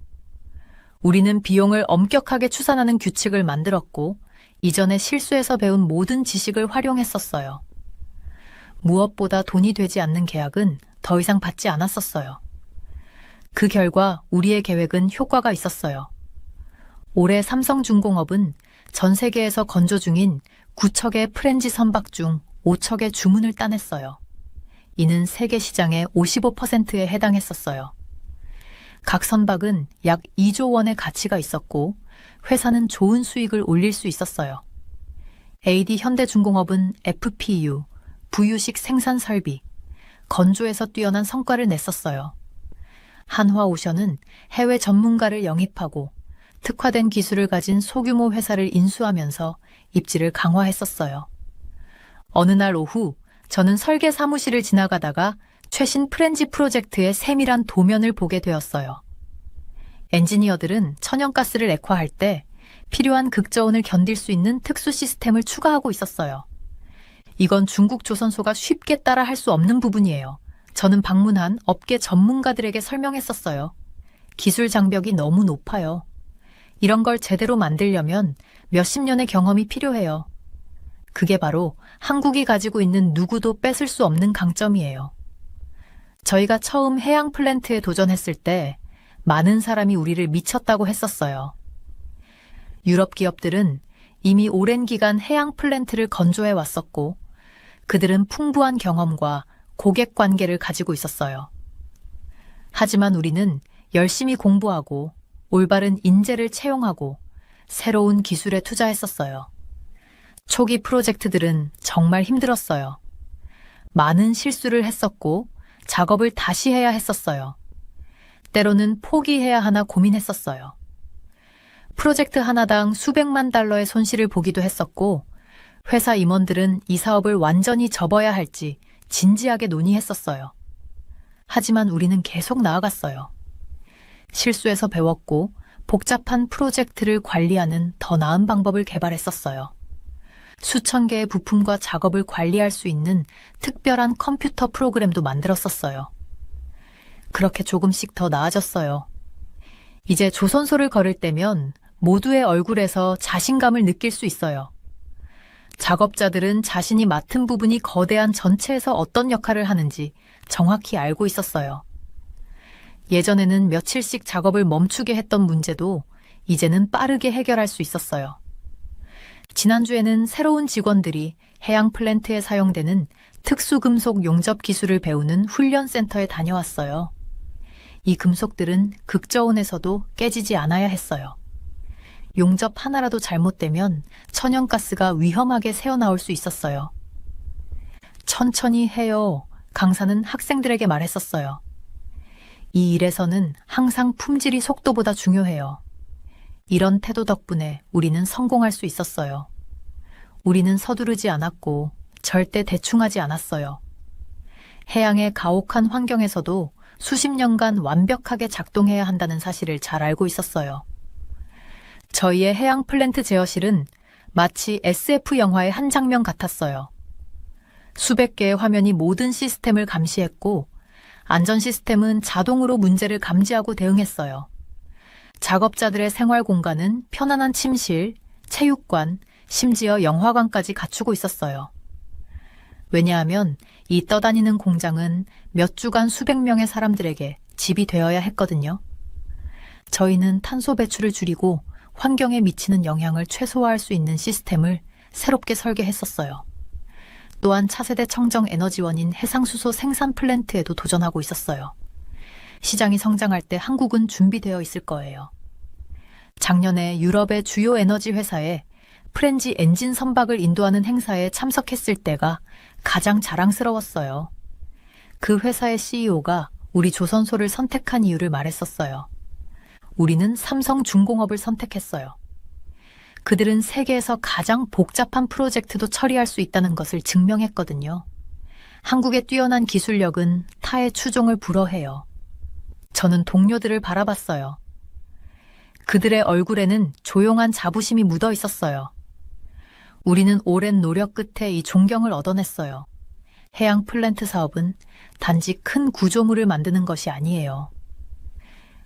우리는 비용을 엄격하게 추산하는 규칙을 만들었고 이전에 실수에서 배운 모든 지식을 활용했었어요. 무엇보다 돈이 되지 않는 계약은 더 이상 받지 않았었어요. 그 결과 우리의 계획은 효과가 있었어요. 올해 삼성중공업은 전 세계에서 건조 중인 9척의 프렌지 선박 중 5척의 주문을 따냈어요. 이는 세계 시장의 55%에 해당했었어요. 각 선박은 약 2조 원의 가치가 있었고 회사는 좋은 수익을 올릴 수 있었어요. AD 현대중공업은 FPU, 부유식 생산 설비, 건조에서 뛰어난 성과를 냈었어요. 한화오션은 해외 전문가를 영입하고 특화된 기술을 가진 소규모 회사를 인수하면서 입지를 강화했었어요. 어느 날 오후 저는 설계 사무실을 지나가다가 최신 프렌지 프로젝트의 세밀한 도면을 보게 되었어요. 엔지니어들은 천연가스를 액화할 때 필요한 극저온을 견딜 수 있는 특수 시스템을 추가하고 있었어요. 이건 중국 조선소가 쉽게 따라 할 수 없는 부분이에요. 저는 방문한 업계 전문가들에게 설명했었어요. 기술 장벽이 너무 높아요. 이런 걸 제대로 만들려면 몇십 년의 경험이 필요해요. 그게 바로 한국이 가지고 있는 누구도 뺏을 수 없는 강점이에요. 저희가 처음 해양 플랜트에 도전했을 때 많은 사람이 우리를 미쳤다고 했었어요. 유럽 기업들은 이미 오랜 기간 해양 플랜트를 건조해 왔었고 그들은 풍부한 경험과 고객 관계를 가지고 있었어요. 하지만 우리는 열심히 공부하고 올바른 인재를 채용하고 새로운 기술에 투자했었어요. 초기 프로젝트들은 정말 힘들었어요. 많은 실수를 했었고 작업을 다시 해야 했었어요. 때로는 포기해야 하나 고민했었어요. 프로젝트 하나당 수백만 달러의 손실을 보기도 했었고 회사 임원들은 이 사업을 완전히 접어야 할지 진지하게 논의했었어요. 하지만 우리는 계속 나아갔어요. 실수에서 배웠고 복잡한 프로젝트를 관리하는 더 나은 방법을 개발했었어요. 수천 개의 부품과 작업을 관리할 수 있는 특별한 컴퓨터 프로그램도 만들었었어요. 그렇게 조금씩 더 나아졌어요. 이제 조선소를 걸을 때면 모두의 얼굴에서 자신감을 느낄 수 있어요. 작업자들은 자신이 맡은 부분이 거대한 전체에서 어떤 역할을 하는지 정확히 알고 있었어요. 예전에는 며칠씩 작업을 멈추게 했던 문제도 이제는 빠르게 해결할 수 있었어요. 지난주에는 새로운 직원들이 해양 플랜트에 사용되는 특수금속 용접 기술을 배우는 훈련센터에 다녀왔어요. 이 금속들은 극저온에서도 깨지지 않아야 했어요. 용접 하나라도 잘못되면 천연가스가 위험하게 새어나올 수 있었어요. 천천히 해요. 강사는 학생들에게 말했었어요. 이 일에서는 항상 품질이 속도보다 중요해요. 이런 태도 덕분에 우리는 성공할 수 있었어요. 우리는 서두르지 않았고 절대 대충하지 않았어요. 해양의 가혹한 환경에서도 수십 년간 완벽하게 작동해야 한다는 사실을 잘 알고 있었어요. 저희의 해양 플랜트 제어실은 마치 SF 영화의 한 장면 같았어요. 수백 개의 화면이 모든 시스템을 감시했고 안전 시스템은 자동으로 문제를 감지하고 대응했어요. 작업자들의 생활 공간은 편안한 침실, 체육관, 심지어 영화관까지 갖추고 있었어요. 왜냐하면 이 떠다니는 공장은 몇 주간 수백 명의 사람들에게 집이 되어야 했거든요. 저희는 탄소 배출을 줄이고 환경에 미치는 영향을 최소화할 수 있는 시스템을 새롭게 설계했었어요. 또한 차세대 청정 에너지원인 해상수소 생산 플랜트에도 도전하고 있었어요. 시장이 성장할 때 한국은 준비되어 있을 거예요. 작년에 유럽의 주요 에너지 회사에 프렌지 엔진 선박을 인도하는 행사에 참석했을 때가 가장 자랑스러웠어요. 그 회사의 CEO가 우리 조선소를 선택한 이유를 말했었어요. 우리는 삼성중공업을 선택했어요. 그들은 세계에서 가장 복잡한 프로젝트도 처리할 수 있다는 것을 증명했거든요. 한국의 뛰어난 기술력은 타의 추종을 불허해요. 저는 동료들을 바라봤어요. 그들의 얼굴에는 조용한 자부심이 묻어 있었어요. 우리는 오랜 노력 끝에 이 존경을 얻어냈어요. 해양 플랜트 사업은 단지 큰 구조물을 만드는 것이 아니에요.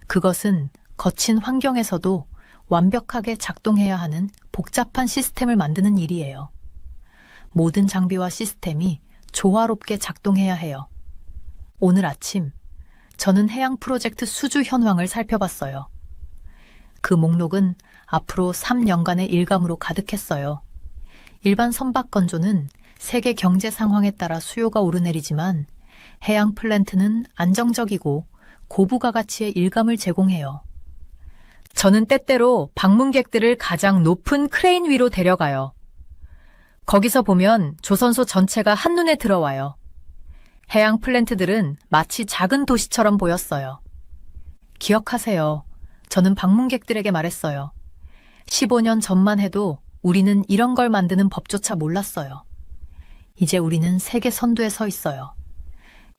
그것은 거친 환경에서도 완벽하게 작동해야 하는 복잡한 시스템을 만드는 일이에요. 모든 장비와 시스템이 조화롭게 작동해야 해요. 오늘 아침, 저는 해양 프로젝트 수주 현황을 살펴봤어요. 그 목록은 앞으로 3년간의 일감으로 가득했어요. 일반 선박 건조는 세계 경제 상황에 따라 수요가 오르내리지만 해양 플랜트는 안정적이고 고부가 가치의 일감을 제공해요. 저는 때때로 방문객들을 가장 높은 크레인 위로 데려가요. 거기서 보면 조선소 전체가 한눈에 들어와요. 해양 플랜트들은 마치 작은 도시처럼 보였어요. 기억하세요. 저는 방문객들에게 말했어요. 15년 전만 해도 우리는 이런 걸 만드는 법조차 몰랐어요. 이제 우리는 세계 선두에 서 있어요.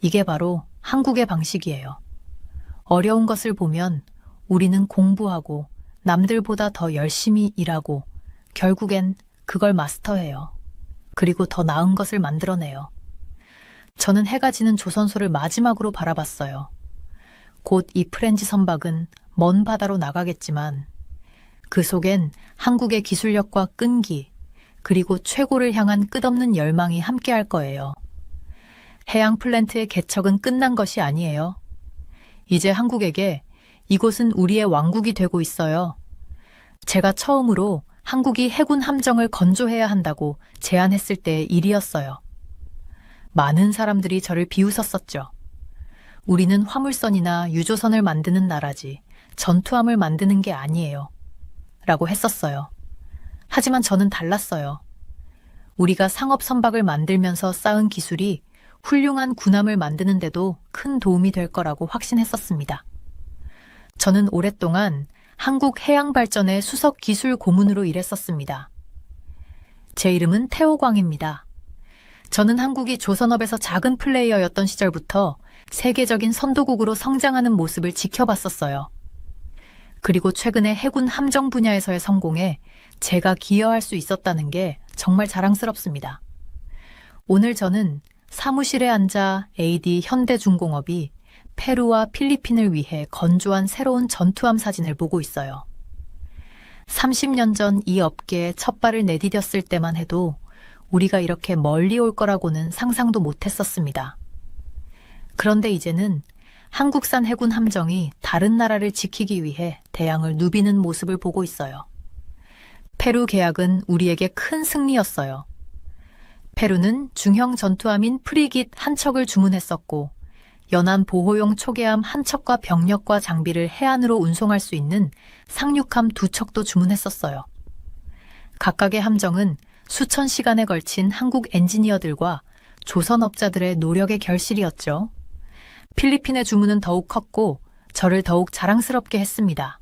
이게 바로 한국의 방식이에요. 어려운 것을 보면 우리는 공부하고 남들보다 더 열심히 일하고 결국엔 그걸 마스터해요. 그리고 더 나은 것을 만들어내요. 저는 해가 지는 조선소를 마지막으로 바라봤어요. 곧 이 프렌지 선박은 먼 바다로 나가겠지만 그 속엔 한국의 기술력과 끈기, 그리고 최고를 향한 끝없는 열망이 함께할 거예요. 해양 플랜트의 개척은 끝난 것이 아니에요. 이제 한국에게 이곳은 우리의 왕국이 되고 있어요. 제가 처음으로 한국이 해군 함정을 건조해야 한다고 제안했을 때의 일이었어요. 많은 사람들이 저를 비웃었었죠. 우리는 화물선이나 유조선을 만드는 나라지 전투함을 만드는 게 아니에요. 라고 했었어요. 하지만 저는 달랐어요. 우리가 상업 선박을 만들면서 쌓은 기술이 훌륭한 군함을 만드는데도 큰 도움이 될 거라고 확신했었습니다. 저는 오랫동안 한국 해양발전의 수석 기술 고문으로 일했었습니다. 제 이름은 태호광입니다. 저는 한국이 조선업에서 작은 플레이어였던 시절부터 세계적인 선도국으로 성장하는 모습을 지켜봤었어요. 그리고 최근에 해군 함정 분야에서의 성공에 제가 기여할 수 있었다는 게 정말 자랑스럽습니다. 오늘 저는 사무실에 앉아 AD 현대중공업이 페루와 필리핀을 위해 건조한 새로운 전투함 사진을 보고 있어요. 30년 전 이 업계에 첫 발을 내디뎠을 때만 해도 우리가 이렇게 멀리 올 거라고는 상상도 못했었습니다. 그런데 이제는 한국산 해군 함정이 다른 나라를 지키기 위해 대양을 누비는 모습을 보고 있어요. 페루 계약은 우리에게 큰 승리였어요. 페루는 중형 전투함인 프리깃 한 척을 주문했었고 연안 보호용 초계함 한 척과 병력과 장비를 해안으로 운송할 수 있는 상륙함 2척도 주문했었어요. 각각의 함정은 수천 시간에 걸친 한국 엔지니어들과 조선업자들의 노력의 결실이었죠. 필리핀의 주문은 더욱 컸고 저를 더욱 자랑스럽게 했습니다.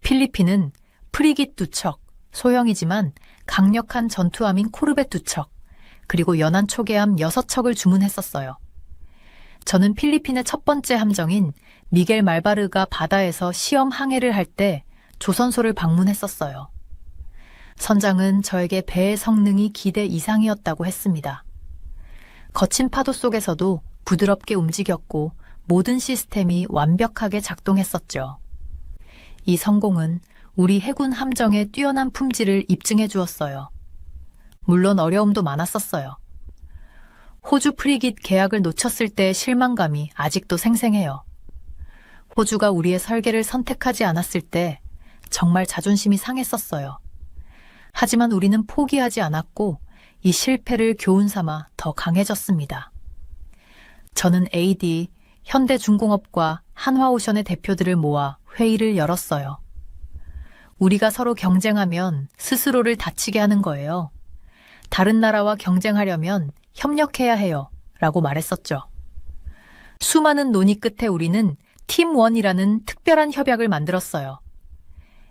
필리핀은 프리깃 2척, 소형이지만 강력한 전투함인 코르벳 2척, 그리고 연안 초계함 6척을 주문했었어요. 저는 필리핀의 첫 번째 함정인 미겔 말바르가 바다에서 시험 항해를 할 때 조선소를 방문했었어요. 선장은 저에게 배의 성능이 기대 이상이었다고 했습니다. 거친 파도 속에서도 부드럽게 움직였고 모든 시스템이 완벽하게 작동했었죠. 이 성공은 우리 해군 함정의 뛰어난 품질을 입증해 주었어요. 물론 어려움도 많았었어요. 호주 프리깃 계약을 놓쳤을 때의 실망감이 아직도 생생해요. 호주가 우리의 설계를 선택하지 않았을 때 정말 자존심이 상했었어요. 하지만 우리는 포기하지 않았고 이 실패를 교훈 삼아 더 강해졌습니다. 저는 AD, 현대중공업과 한화오션의 대표들을 모아 회의를 열었어요. 우리가 서로 경쟁하면 스스로를 다치게 하는 거예요. 다른 나라와 경쟁하려면 협력해야 해요. 라고 말했었죠. 수많은 논의 끝에 우리는 팀1이라는 특별한 협약을 만들었어요.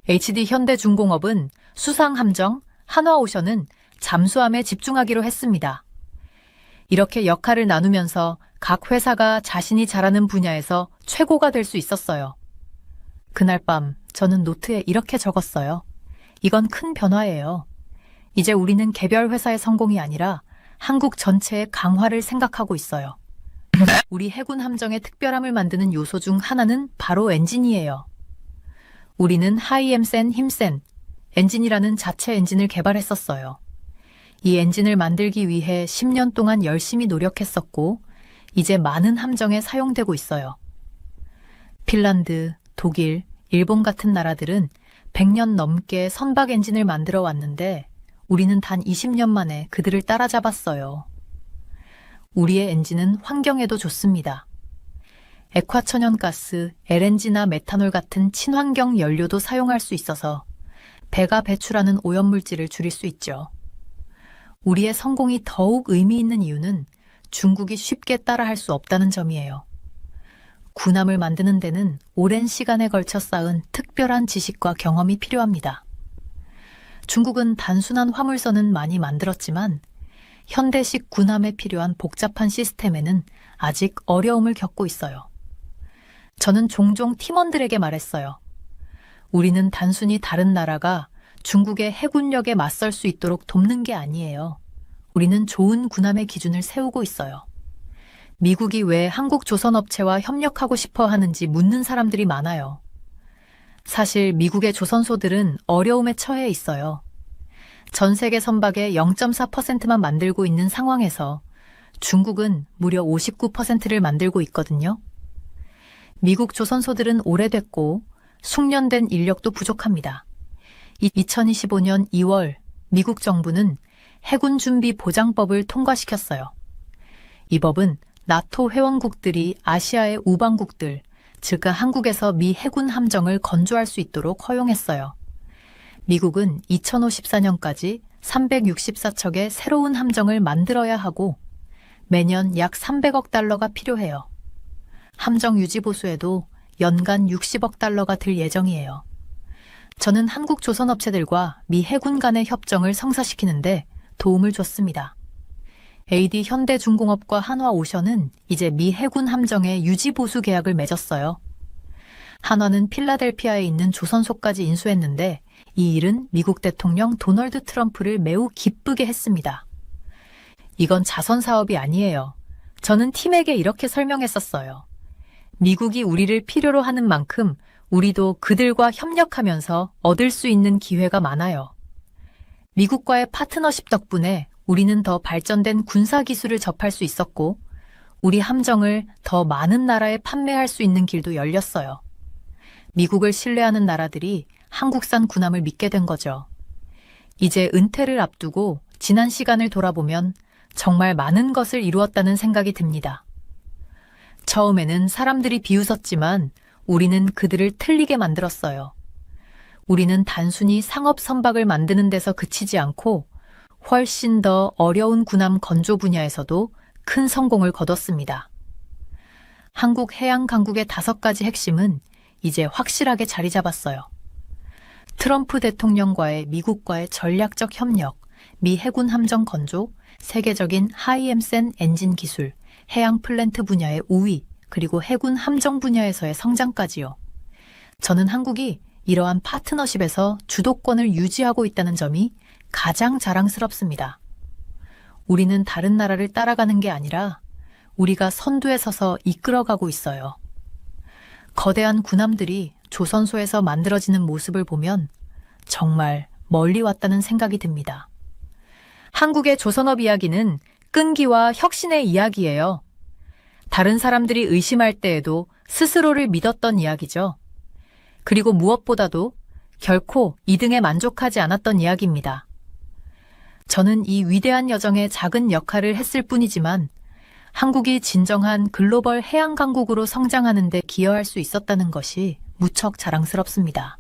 HD 현대중공업은 수상함정, 한화오션은 잠수함에 집중하기로 했습니다. 이렇게 역할을 나누면서 각 회사가 자신이 잘하는 분야에서 최고가 될 수 있었어요. 그날 밤 저는 노트에 이렇게 적었어요. 이건 큰 변화예요. 이제 우리는 개별 회사의 성공이 아니라 한국 전체의 강화를 생각하고 있어요. 우리 해군 함정의 특별함을 만드는 요소 중 하나는 바로 엔진이에요. 우리는 하이엠센 힘센 엔진이라는 자체 엔진을 개발했었어요. 이 엔진을 만들기 위해 10년 동안 열심히 노력했었고 이제 많은 함정에 사용되고 있어요. 핀란드, 독일, 일본 같은 나라들은 100년 넘게 선박 엔진을 만들어 왔는데 우리는 단 20년 만에 그들을 따라잡았어요. 우리의 엔진은 환경에도 좋습니다. 액화천연가스, LNG나 메탄올 같은 친환경 연료도 사용할 수 있어서 배가 배출하는 오염물질을 줄일 수 있죠. 우리의 성공이 더욱 의미 있는 이유는 중국이 쉽게 따라할 수 없다는 점이에요. 군함을 만드는 데는 오랜 시간에 걸쳐 쌓은 특별한 지식과 경험이 필요합니다. 중국은 단순한 화물선은 많이 만들었지만 현대식 군함에 필요한 복잡한 시스템에는 아직 어려움을 겪고 있어요. 저는 종종 팀원들에게 말했어요. 우리는 단순히 다른 나라가 중국의 해군력에 맞설 수 있도록 돕는 게 아니에요. 우리는 좋은 군함의 기준을 세우고 있어요. 미국이 왜 한국 조선업체와 협력하고 싶어 하는지 묻는 사람들이 많아요. 사실 미국의 조선소들은 어려움에 처해 있어요. 전 세계 선박의 0.4%만 만들고 있는 상황에서 중국은 무려 59%를 만들고 있거든요. 미국 조선소들은 오래됐고 숙련된 인력도 부족합니다. 2025년 2월 미국 정부는 해군 준비 보장법을 통과시켰어요. 이 법은 나토 회원국들이 아시아의 우방국들, 즉 한국에서 미 해군 함정을 건조할 수 있도록 허용했어요. 미국은 2054년까지 364척의 새로운 함정을 만들어야 하고 매년 약 300억 달러가 필요해요. 함정 유지 보수에도 연간 60억 달러가 들 예정이에요. 저는 한국 조선업체들과 미 해군 간의 협정을 성사시키는데 도움을 줬습니다. AD 현대중공업과 한화오션은 이제 미 해군 함정의 유지 보수 계약을 맺었어요. 한화는 필라델피아에 있는 조선소까지 인수했는데 이 일은 미국 대통령 도널드 트럼프를 매우 기쁘게 했습니다. 이건 자선 사업이 아니에요. 저는 팀에게 이렇게 설명했었어요. 미국이 우리를 필요로 하는 만큼 우리도 그들과 협력하면서 얻을 수 있는 기회가 많아요. 미국과의 파트너십 덕분에 우리는 더 발전된 군사기술을 접할 수 있었고 우리 함정을 더 많은 나라에 판매할 수 있는 길도 열렸어요. 미국을 신뢰하는 나라들이 한국산 군함을 믿게 된 거죠. 이제 은퇴를 앞두고 지난 시간을 돌아보면 정말 많은 것을 이루었다는 생각이 듭니다. 처음에는 사람들이 비웃었지만 우리는 그들을 틀리게 만들었어요. 우리는 단순히 상업 선박을 만드는 데서 그치지 않고 훨씬 더 어려운 군함 건조 분야에서도 큰 성공을 거뒀습니다. 한국 해양 강국의 5가지 핵심은 이제 확실하게 자리 잡았어요. 트럼프 대통령과의 미국과의 전략적 협력, 미 해군 함정 건조, 세계적인 하이엠센 엔진 기술, 해양 플랜트 분야의 우위, 그리고 해군 함정 분야에서의 성장까지요. 저는 한국이 이러한 파트너십에서 주도권을 유지하고 있다는 점이 가장 자랑스럽습니다. 우리는 다른 나라를 따라가는 게 아니라 우리가 선두에 서서 이끌어가고 있어요. 거대한 군함들이 조선소에서 만들어지는 모습을 보면 정말 멀리 왔다는 생각이 듭니다. 한국의 조선업 이야기는 끈기와 혁신의 이야기예요. 다른 사람들이 의심할 때에도 스스로를 믿었던 이야기죠. 그리고 무엇보다도 결코 2등에 만족하지 않았던 이야기입니다. 저는 이 위대한 여정에 작은 역할을 했을 뿐이지만 한국이 진정한 글로벌 해양 강국으로 성장하는 데 기여할 수 있었다는 것이 무척 자랑스럽습니다.